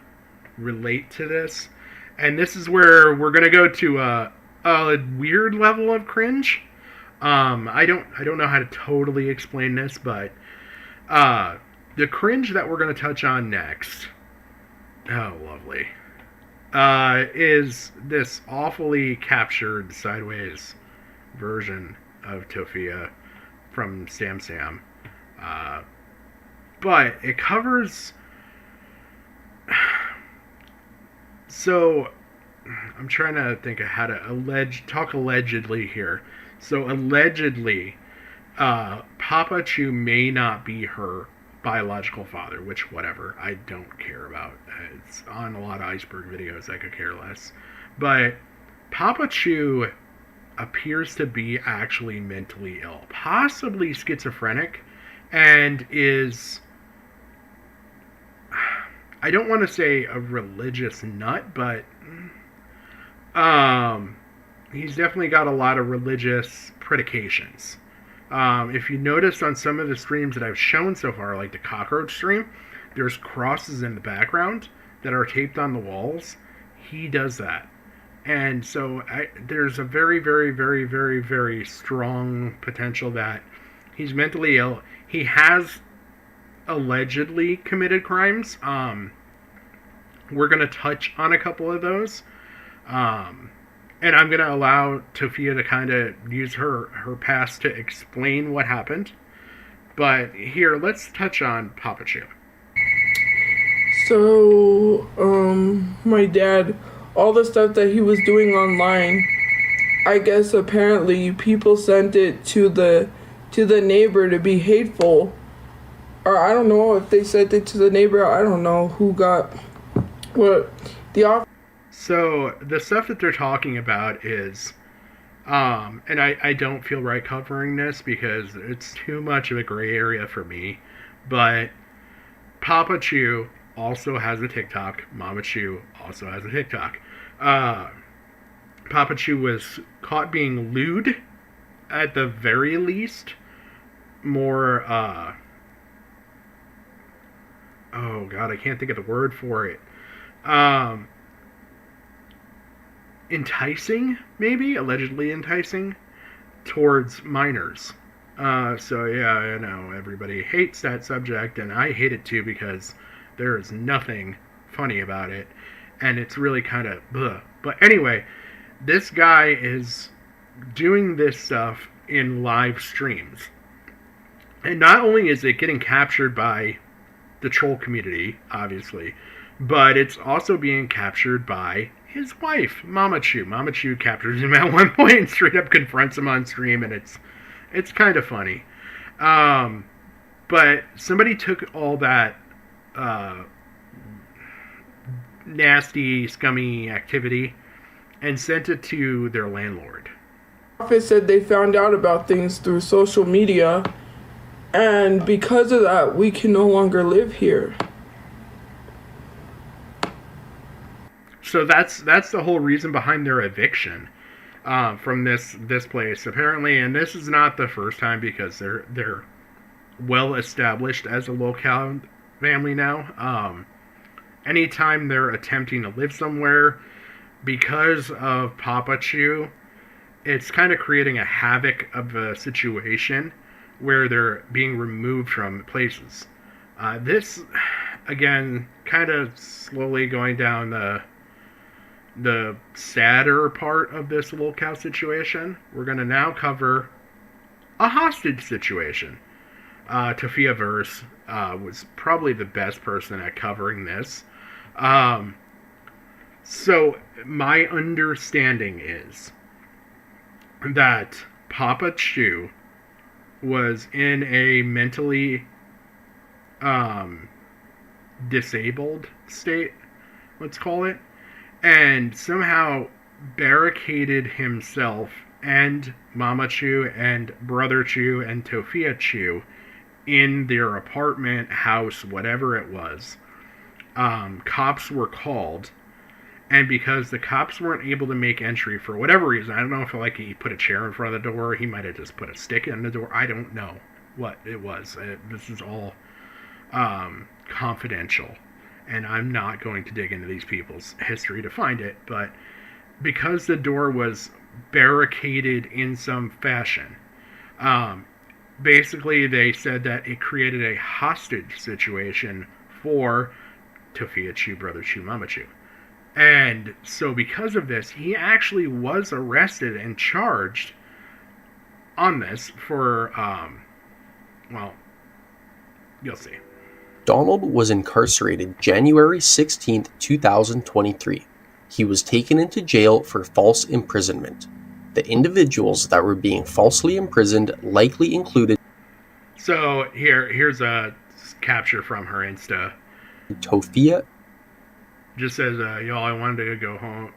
relate to this, and this is where we're gonna go to a weird level of cringe. I don't know how to totally explain this, but the cringe that we're going to touch on next, oh lovely, is this awfully captured sideways version of Tofia from Sam Sam. But it covers, so I'm trying to think of how to talk allegedly here. So allegedly, Papa Chu may not be her biological father, which whatever, I don't care about. It's on a lot of iceberg videos, I could care less. But Papa Chu appears to be actually mentally ill, possibly schizophrenic, and is, I don't want to say a religious nut, but he's definitely got a lot of religious predications. If you notice on some of the streams that I've shown so far, like the cockroach stream, there's crosses in the background that are taped on the walls. He does that. And so there's a very, very, very, very, very strong potential that he's mentally ill. He has allegedly committed crimes. We're going to touch on a couple of those. And I'm going to allow Tofia to kind of use her past to explain what happened. But here, let's touch on Papa Chu. so my dad, all the stuff that he was doing online, I guess apparently people sent it to the neighbor to be hateful, or I don't know if they sent it to the neighbor. I don't know who got what the So the stuff that they're talking about is, and I don't feel right covering this because it's too much of a gray area for me, but Papa Chu also has a TikTok. Mama Chu also has a TikTok. Papa Chu was caught being lewd, at the very least, more oh god, I can't think of the word for it. Enticing, maybe allegedly enticing towards minors. So yeah, I know everybody hates that subject, and I hate it too because there is nothing funny about it, and it's really kind of bleh. But anyway, this guy is doing this stuff in live streams, and not only is it getting captured by the troll community, obviously, but it's also being captured by his wife, Mama Chu. Mama Chu captures him at one point and straight up confronts him on stream, and it's kind of funny. But somebody took all that nasty, scummy activity and sent it to their landlord. Prophet said they found out about things through social media, and because of that, we can no longer live here. So that's the whole reason behind their eviction from this place, apparently. And this is not the first time, because they're well established as a locale family now. Anytime they're attempting to live somewhere, because of Papa Chu, it's kind of creating a havoc of a situation where they're being removed from places. This, again, kind of slowly going down the sadder part of this locale situation. We're going to now cover a hostage situation. Tafia Verse was probably the best person at covering this. So my understanding is that Papa Chu was in a mentally disabled state, let's call it, and somehow barricaded himself and Mama Chu and Brother Chu and Tofia Chu in their apartment, house, whatever it was. Cops were called, and because the cops weren't able to make entry for whatever reason, I don't know if like he put a chair in front of the door, he might have just put a stick in the door, I don't know what it was. This is all confidential, and I'm not going to dig into these people's history to find it, but because the door was barricaded in some fashion, basically they said that it created a hostage situation for Tofia Chu, Brother Chu, Mama Chu. And so because of this, he actually was arrested and charged on this for, well, you'll see. Donald was incarcerated January 16, 2023. He was taken into jail for false imprisonment. The individuals that were being falsely imprisoned likely included So here's a capture from her Insta. Tofia. Just says, y'all, I wanted to go home.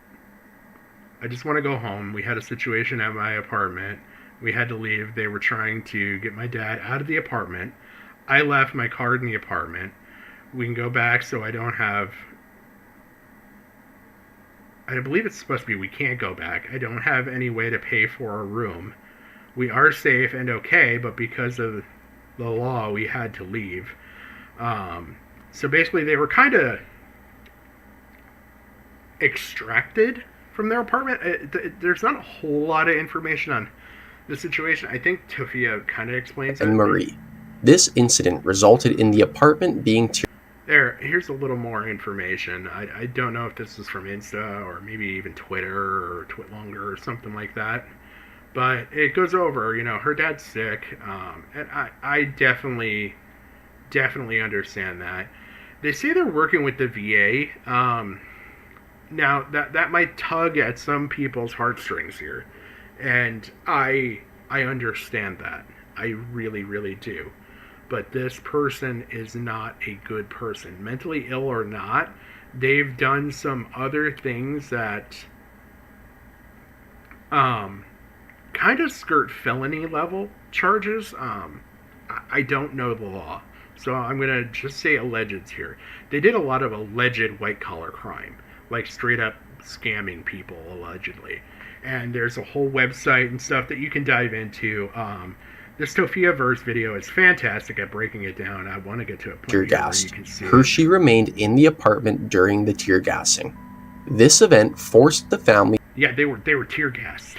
I just want to go home. We had a situation at my apartment. We had to leave. They were trying to get my dad out of the apartment. I left my card in the apartment. We can go back, so I don't have... I believe it's supposed to be we can't go back. I don't have any way to pay for a room. We are safe and okay, but because of the law, we had to leave. So basically, they were kind of extracted from their apartment. There's not a whole lot of information on the situation. I think Tofia kind of explains it. And Marie. This incident resulted in the apartment being here's a little more information. I don't know if this is from Insta or maybe even Twitter or Twitlonger or something like that. But it goes over, her dad's sick, and I definitely understand that. They say they're working with the VA. Now, that might tug at some people's heartstrings here, and I understand that. I really, really do. But this person is not a good person. Mentally ill or not, they've done some other things that kind of skirt felony level charges. I don't know the law, so I'm going to just say alleged here. They did a lot of alleged white-collar crime, like straight up scamming people, allegedly. And there's a whole website and stuff that you can dive into. This Tofia verse video is fantastic at breaking it down. I want to get to a point tear here where you gassed. can see Hershey remained in the apartment during the tear gassing. This event forced the family they were tear gassed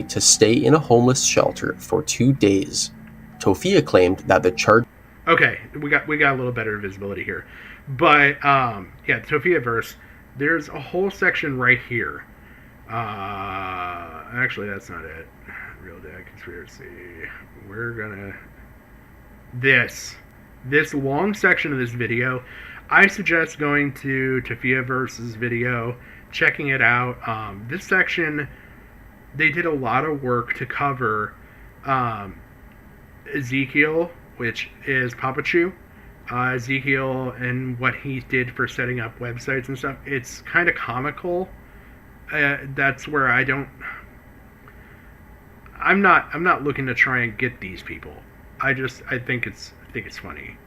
to stay in a homeless shelter for 2 days. Tofia claimed that the charge. Okay, we got a little better visibility here, but Tofia verse. There's a whole section right here. Actually, that's not it. Real Dad Conspiracy. We're gonna this long section of this video. I suggest going to Tofia versus video, checking it out. This section, they did a lot of work to cover Ezekiel, which is Papa Chew. Ezekiel and what he did for setting up websites and stuff. It's kind of comical. That's where I'm not looking to try and get these people. I think it's funny.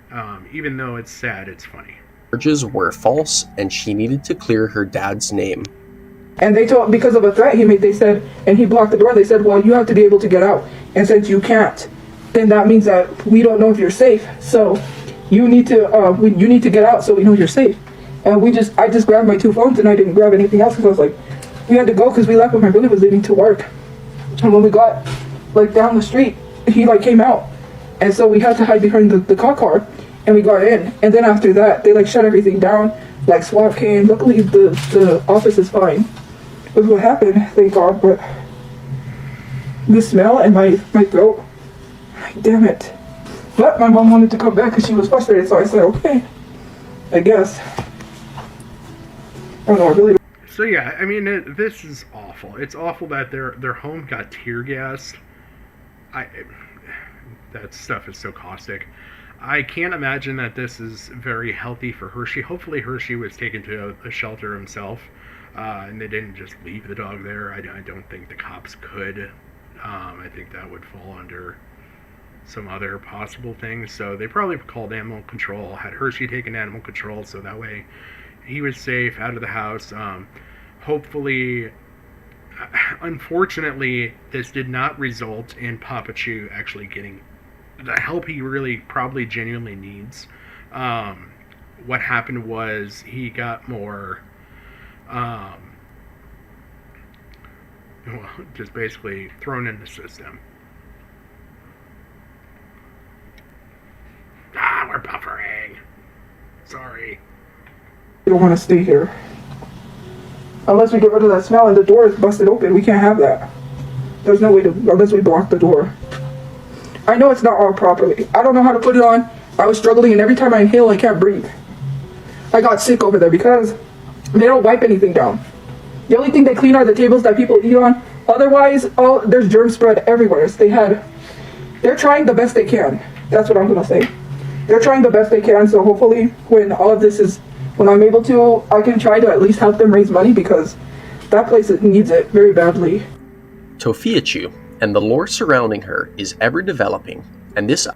Even though it's sad, it's funny. Charges were false, and she needed to clear her dad's name. And they told, because of a threat he made, they said, and he blocked the door, they said, well, you have to be able to get out. And since you can't, then that means that we don't know if you're safe. So you need to get out so we know you're safe. And I just grabbed my 2 phones and I didn't grab anything else because I was like, we had to go because we left when my brother was leaving to work. And when we got down the street, he came out. And so we had to hide behind the cop car and we got in. And then after that, they shut everything down. SWAT came. Luckily the office is fine. That's what happened, thank God, but the smell and my throat, damn it. But my mom wanted to come back because she was frustrated, so I said, okay, I guess. I don't know, I really don't. So yeah, I mean, this is awful. It's awful that their home got tear gassed. That stuff is so caustic. I can't imagine that this is very healthy for Hershey. Hopefully Hershey was taken to a shelter himself, and they didn't just leave the dog there. I don't think the cops could. I think that would fall under some other possible things. So they probably called animal control, had Hershey taken animal control, so that way he was safe out of the house. Hopefully, unfortunately, this did not result in Papa Chew actually getting the help he really probably genuinely needs. What happened was he got more, just basically thrown in the system. We're buffering. Sorry. We don't want to stay here. Unless we get rid of that smell and the door is busted open, we can't have that. There's no way to, unless we block the door. I know it's not all properly. I don't know how to put it on. I was struggling, and every time I inhale, I can't breathe. I got sick over there because they don't wipe anything down. The only thing they clean are the tables that people eat on. Otherwise, there's germ spread everywhere. So they're trying the best they can. That's what I'm gonna say. They're trying the best they can, so hopefully when all of this is, when I'm able to, I can try to at least help them raise money because that place needs it very badly. Tofia Chew and the lore surrounding her is ever developing, and this.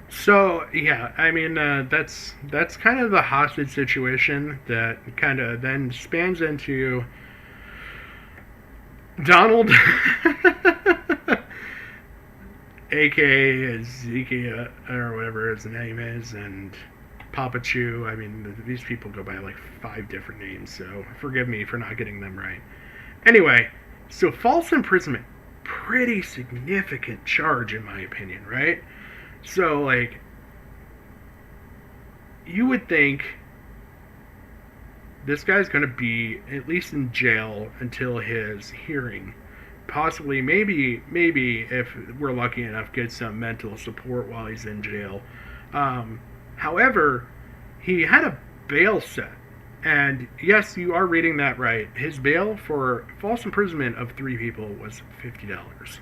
So yeah, I mean that's kind of the hostage situation that kind of then spans into Donald, aka Ezekiel or whatever his name is, and Papa Chew. I mean, these people go by 5 different names, so forgive me for not getting them right. Anyway, so false imprisonment, pretty significant charge in my opinion, right? So, you would think this guy's going to be at least in jail until his hearing. Possibly, maybe, if we're lucky enough, get some mental support while he's in jail. However, he had a bail set. And yes, you are reading that right. His bail for false imprisonment of 3 people was $50.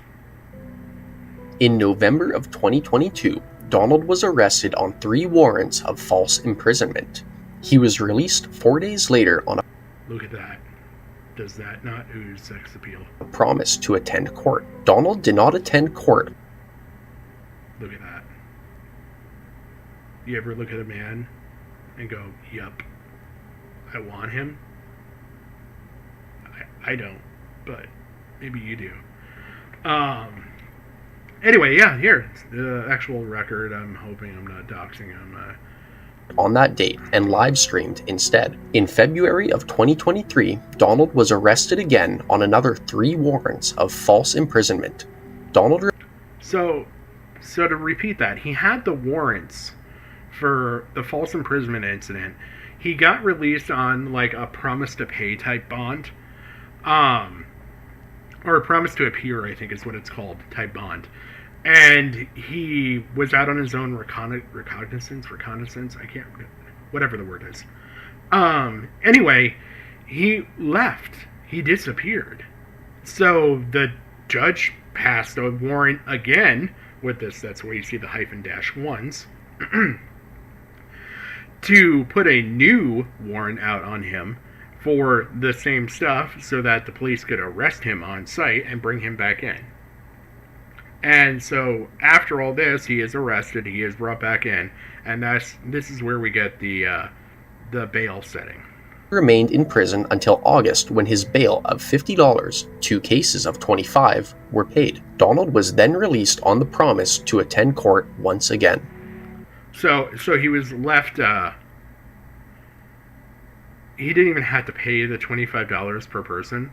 In November of 2022, Donald was arrested on 3 warrants of false imprisonment. He was released 4 days later on Look at that. Does that not ooze sex appeal? a promise to attend court. Donald did not attend court. Look at that. You ever look at a man and go, yup, I want him? I don't, but maybe you do. Anyway, yeah, here, the actual record. I'm hoping I'm not doxing him. On that date and live streamed instead. In February of 2023, Donald was arrested again on another 3 warrants of false imprisonment. Donald. So to repeat that, he had the warrants for the false imprisonment incident. He got released on like a promise to pay type bond, or a promise to appear, I think is what it's called, type bond. And he was out on his own reconnaissance, I can't, whatever the word is. Anyway, he left. He disappeared. So the judge passed a warrant again with this, that's where you see the -1s, to put a new warrant out on him for the same stuff so that the police could arrest him on site and bring him back in. And so after all this, he is arrested, he is brought back in, and this is where we get the bail setting. Remained in prison until August, when his bail of $50, 2 cases of $25, were paid. Donald was then released on the promise to attend court once again. So he was left, he didn't even have to pay the $25 per person.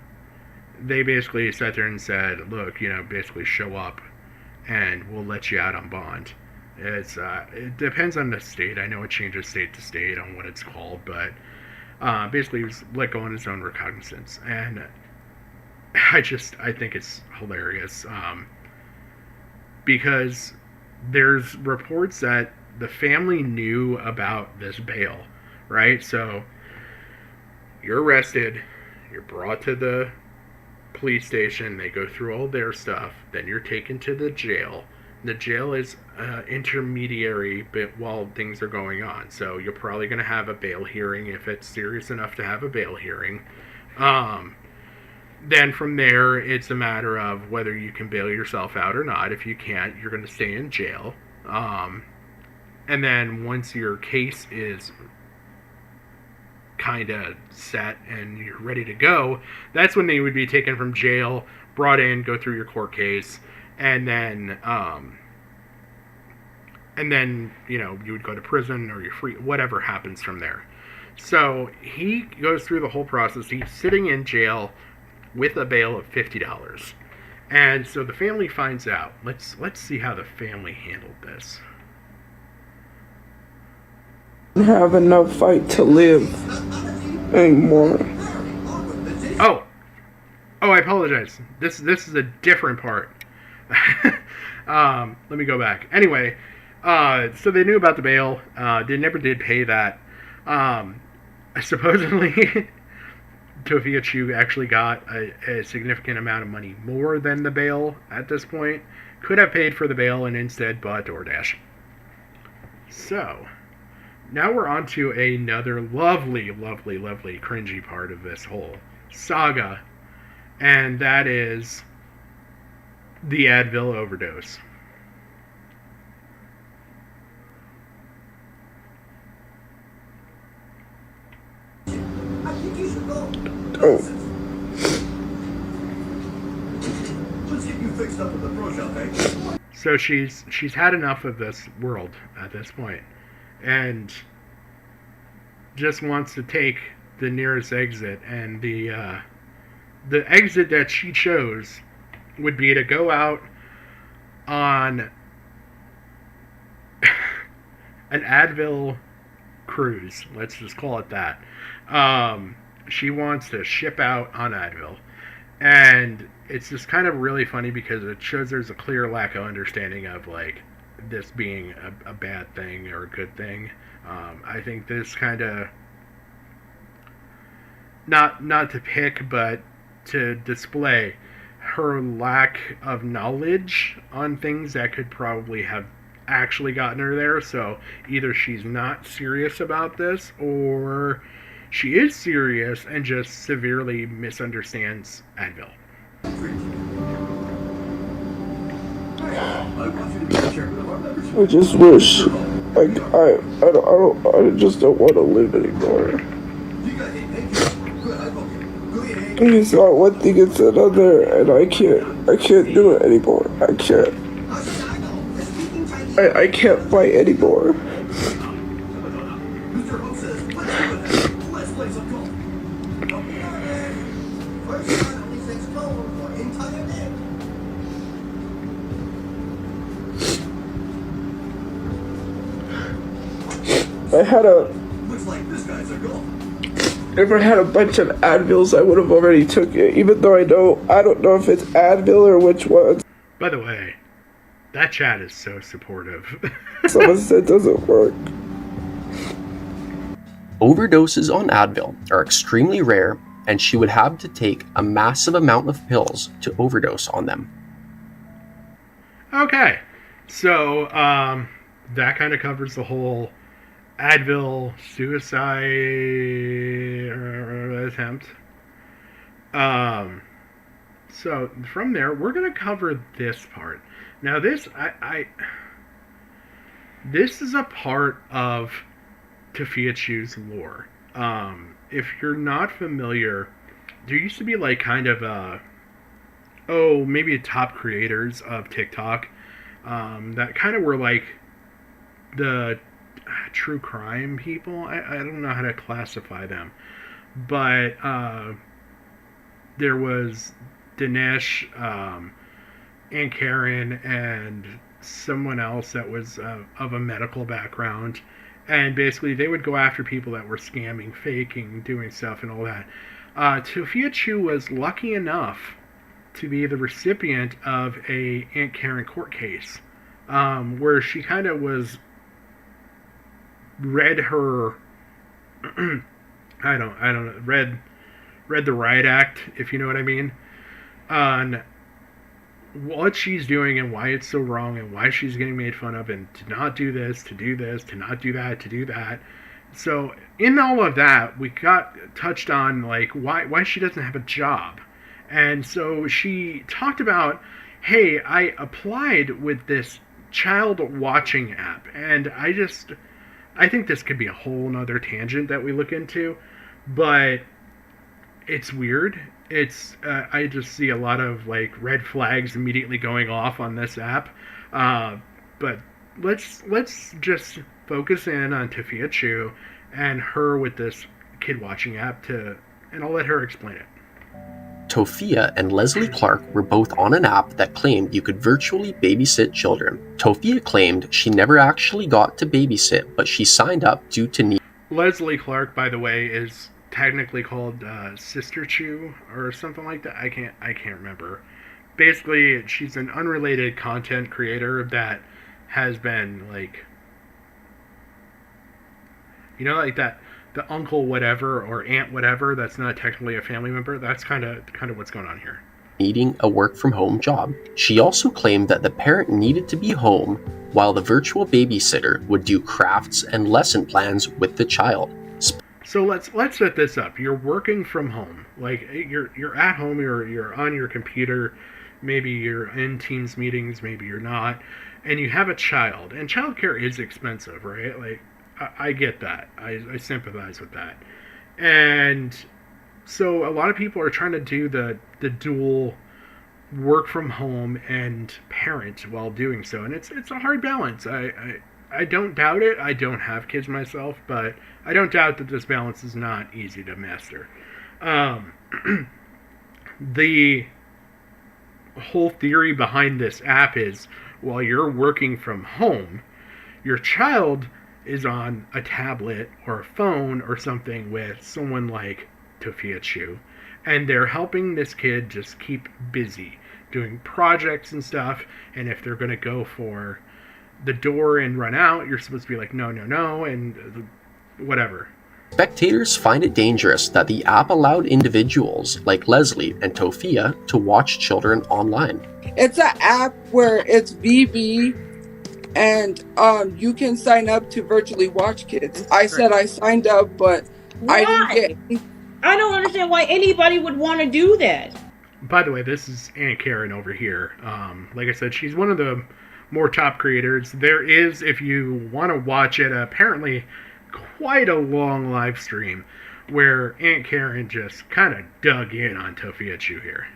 They basically sat there and said, look, basically show up and we'll let you out on bond. It depends on the state. I know it changes state to state on what it's called, but basically he was let go on his own recognizance. And I think it's hilarious, because there's reports that the family knew about this bail, right? So you're arrested, you're brought to the police station, they go through all their stuff, then you're taken to the jail. The jail is intermediary bit while things are going on, so you're probably going to have a bail hearing if it's serious enough to have a bail hearing. Then from there, it's a matter of whether you can bail yourself out or not. If you can't, you're going to stay in jail. And then once your case is kind of set and you're ready to go, that's when they would be taken from jail, brought in, go through your court case, and then you would go to prison or you're free, whatever happens from there. So he goes through the whole process. He's sitting in jail with a bail of $50. And so the family finds out. Let's see how the family handled this. Have enough fight to live anymore. Oh, I apologize. This is a different part. Let me go back. Anyway, so they knew about the bail. They never did pay that. Supposedly, Tofia Chu actually got a significant amount of money more than the bail at this point. Could have paid for the bail and instead bought DoorDash. So now we're on to another lovely, lovely, lovely cringy part of this whole saga, and that is the Advil overdose. Oh. So she's had enough of this world at this point, and just wants to take the nearest exit, and the exit that she chose would be to go out on an Advil cruise. Let's just call it that. She wants to ship out on Advil. And it's just kind of really funny because it shows there's a clear lack of understanding of, like, this being a bad thing or a good thing. I think this kind of, not to pick, but to display her lack of knowledge on things that could probably have actually gotten her there. So either she's not serious about this, or she is serious and just severely misunderstands Advil. I just wish, like, I just don't want to live anymore. It's not one thing, it's another, and I can't do it anymore. I can't. I can't fight anymore. If I had a bunch of Advils, I would have already took it, even though I don't know if it's Advil or which one. By the way, that chat is so supportive. Someone said it doesn't work. Overdoses on Advil are extremely rare, and she would have to take a massive amount of pills to overdose on them. Okay, so that kind of covers the whole Advil suicide attempt. So from there, we're gonna cover this part. Now, this is a part of Tofia Chu's lore. If you're not familiar, there used to be like kind of maybe top creators of TikTok that kind of were like the true crime people. I don't know how to classify them, but there was Dinesh, Aunt Karen, and someone else that was of a medical background, and basically they would go after people that were scamming, faking, doing stuff and all that. Tofia Chu was lucky enough to be the recipient of a Aunt Karen court case, where she kind of was read her I don't know, read the riot act, if you know what I mean, on what she's doing and why it's so wrong and why she's getting made fun of, and to not do this, to do this, to not do that, to do that. So in all of that, we got touched on like why she doesn't have a job. And so she talked about, hey, I applied with this child watching app, and I think this could be a whole nother tangent that we look into, but it's weird. It's I just see a lot of like red flags immediately going off on this app. But let's just focus in on Tofia Chu and her with this kid watching app and I'll let her explain it. Tofia and Leslie Clark were both on an app that claimed you could virtually babysit children. Tofia claimed she never actually got to babysit, but she signed up due to need. Leslie Clark, by the way, is technically called Sister Chu or something like that. I can't remember. Basically, she's an unrelated content creator that has been like, you know, like that. The uncle whatever or aunt whatever that's not technically a family member. That's kind of what's going on here. Needing a work-from-home job. She also claimed that the parent needed to be home while the virtual babysitter would do crafts and lesson plans with the child. So let's set this up. You're working from home. Like you're at home, you're on your computer, maybe you're in Teams meetings, maybe you're not, and you have a child. And childcare is expensive, right? Like I get that. I sympathize with that. And so a lot of people are trying to do the dual work from home and parent while doing so. And it's a hard balance. I don't doubt it. I don't have kids myself, but I don't doubt that this balance is not easy to master. The whole theory behind this app is while you're working from home, your child is on a tablet or a phone or something with someone like Tofia Chu, and they're helping this kid just keep busy doing projects and stuff. And if they're going to go for the door and run out, you're supposed to be like, no, and whatever. Spectators find it dangerous that the app allowed individuals like Leslie and Tofia to watch children online. It's an app where it's VB, and you can sign up to virtually watch kids. I said I signed up, but why? I didn't get. I don't understand why anybody would want to do that. By the way, this is Aunt Karen over here. Like I said, she's one of the more top creators. There is, if you want to watch it, apparently quite a long live stream where Aunt Karen just kind of dug in on Tofia Chu here.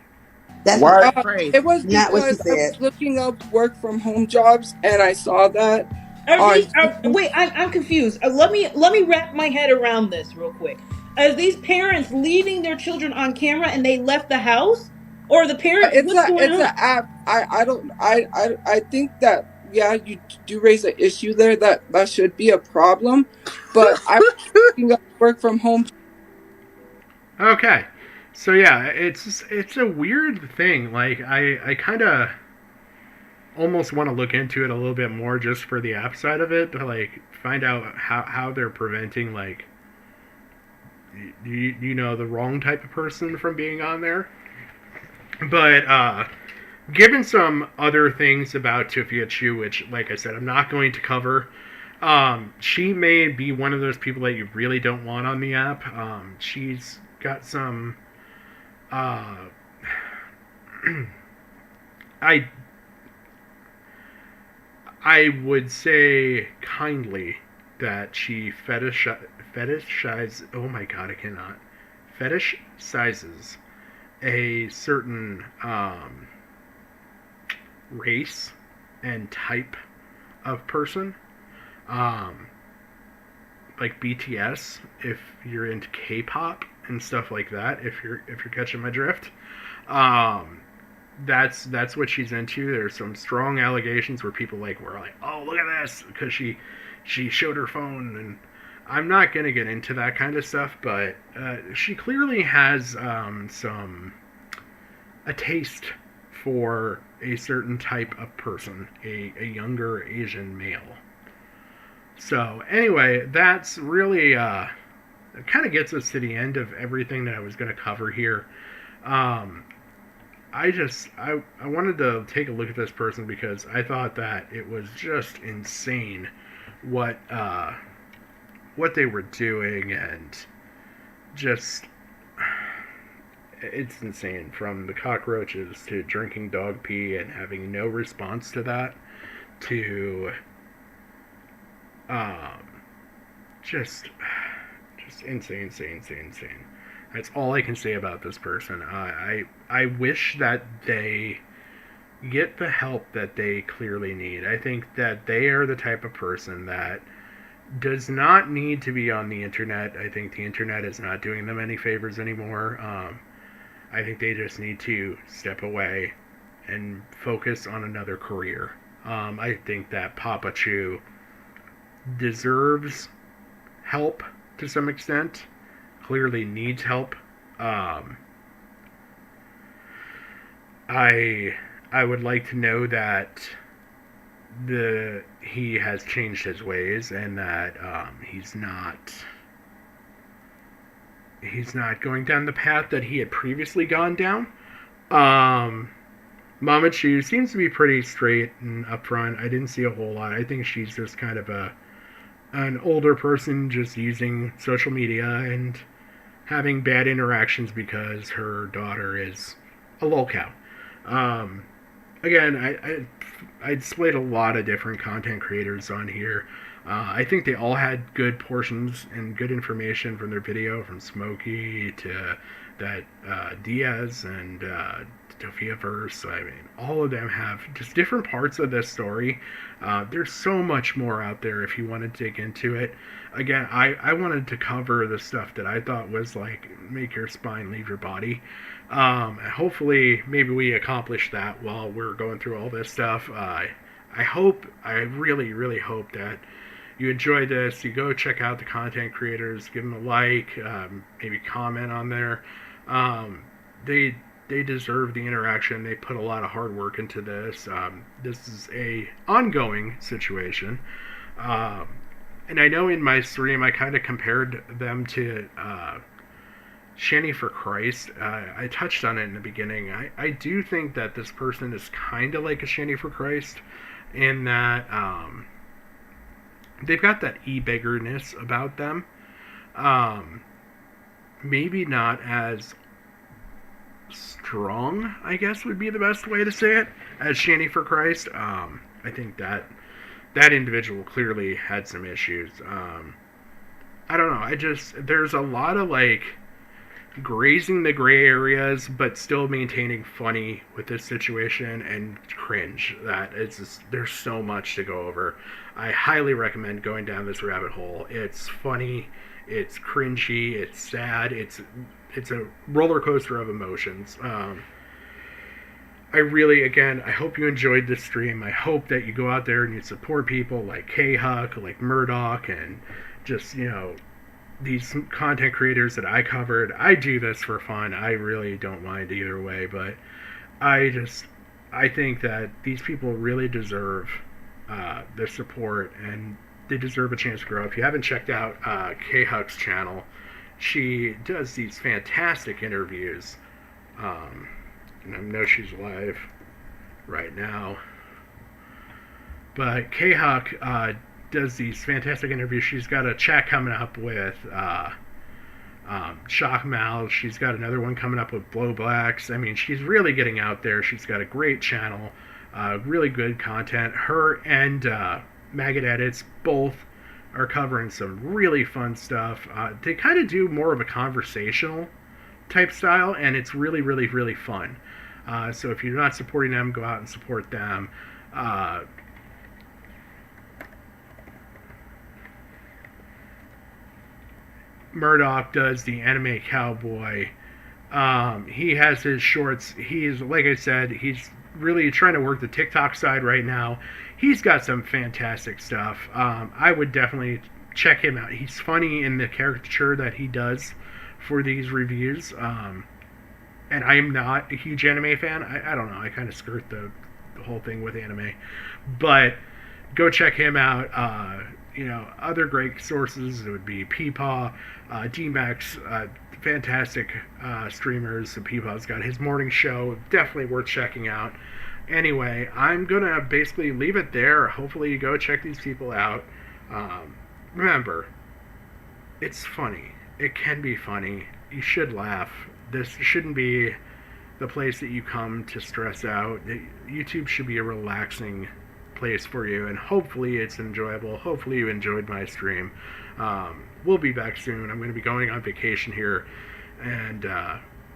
That's Why? crazy. It was Not what you because I said. was looking up work from home jobs and I saw that Are on these? Wait, I'm confused. Let me wrap my head around this real quick. Are these parents leaving their children on camera and they left the house, or the parents? it's What's a going it's on? a app. I don't I think that yeah, you do raise an issue there that should be a problem, but I was looking up work from home. Okay. So yeah, it's a weird thing. Like I kind of almost want to look into it a little bit more just for the app side of it to like find out how they're preventing like the wrong type of person from being on there. But given some other things about Tufia Chu, which like I said I'm not going to cover, she may be one of those people that you really don't want on the app. She's got some uh, I I would say kindly that she fetishizes. Oh my god, I cannot. Fetishizes a certain race and type of person. Um, like BTS, if you're into K-pop and stuff like that, if you're catching my drift. Um, that's what she's into. There's some strong allegations where people were like, "Oh, look at this," because she showed her phone, and I'm not gonna get into that kind of stuff, but she clearly has a taste for a certain type of person, a younger Asian male. So anyway, that's really it kind of gets us to the end of everything that I was going to cover here. Um, I wanted to take a look at this person because I thought that it was just insane what they were doing, and just it's insane, from the cockroaches to drinking dog pee and having no response to that to just insane. That's all I can say about this person. I wish that they get the help that they clearly need. I think that they are the type of person that does not need to be on the internet. I think the internet is not doing them any favors anymore. I think they just need to step away and focus on another career. I think that Papa Chu deserves help to some extent, clearly needs help. I would like to know that he has changed his ways, and that he's not going down the path that he had previously gone down. Mama Chu seems to be pretty straight and upfront. I didn't see a whole lot. I think she's just kind of an older person just using social media and having bad interactions because her daughter is a lolcow. Again, I displayed a lot of different content creators on here. I think they all had good portions and good information from their video, from Smokey to that Diaz and Tofia Verse. I mean, all of them have just different parts of this story. There's so much more out there if you want to dig into it. Again, I wanted to cover the stuff that I thought was like make your spine leave your body. Hopefully, maybe we accomplish that while we're going through all this stuff. I really, really hope that you enjoyed this. You go check out the content creators, give them a like, maybe comment on there. They deserve the interaction. They put a lot of hard work into this. This is a ongoing situation. And I know in my stream I kind of compared them to Shanny for Christ. I touched on it in the beginning. I do think that this person is kind of like a Shanny for Christ in that they've got that e-beggerness about them. Maybe not as strong, I guess would be the best way to say it, as Shanny for Christ. I think that individual clearly had some issues. I don't know. There's a lot of grazing the gray areas, but still maintaining funny with this situation, and cringe. That it's just, there's so much to go over. I highly recommend going down this rabbit hole. It's funny, it's cringy, it's sad, it's a roller coaster of emotions. I really, again, I hope you enjoyed this stream. I hope that you go out there and you support people like K-Huck, like Murdoch, and just, these content creators that I covered. I do this for fun. I really don't mind either way, but I think that these people really deserve the support, and they deserve a chance to grow. If you haven't checked out K-Huck's channel, she does these fantastic interviews. And I know she's live right now. But K-Huck does these fantastic interviews. She's got a chat coming up with Shock Mal. She's got another one coming up with Blow Blacks. I mean, she's really getting out there. She's got a great channel, really good content. Her and Maggot Edits both are covering some really fun stuff. They kind of do more of a conversational type style, and it's really, really, really fun. So if you're not supporting them, go out and support them. Murdoch does the Anime Cowboy. He has his shorts. He's, like I said, he's really trying to work the TikTok side right now. He's got some fantastic stuff. I would definitely check him out. He's funny in the caricature that he does for these reviews. And I am not a huge anime fan. I don't know. I kind of skirt the whole thing with anime. But go check him out. Other great sources would be Peepaw, D-Max, fantastic streamers. Peepaw's got his morning show. Definitely worth checking out. Anyway, I'm going to basically leave it there. Hopefully you go check these people out. Remember, it's funny. It can be funny. You should laugh. This shouldn't be the place that you come to stress out. YouTube should be a relaxing place for you, and hopefully it's enjoyable. Hopefully you enjoyed my stream. We'll be back soon. I'm going to be going on vacation here, and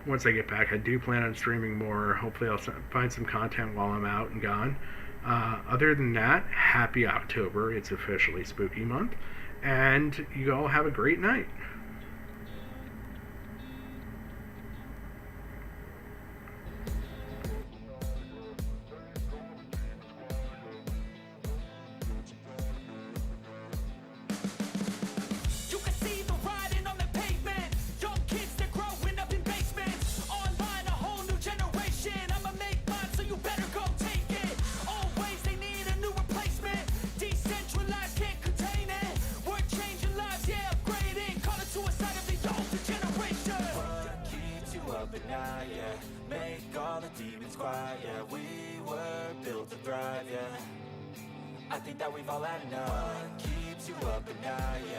once I get back, I do plan on streaming more. Hopefully I'll find some content while I'm out and gone. Other than that, happy October. It's officially spooky month, and you all have a great night. I think that we've all had enough. What keeps you up at night, yeah.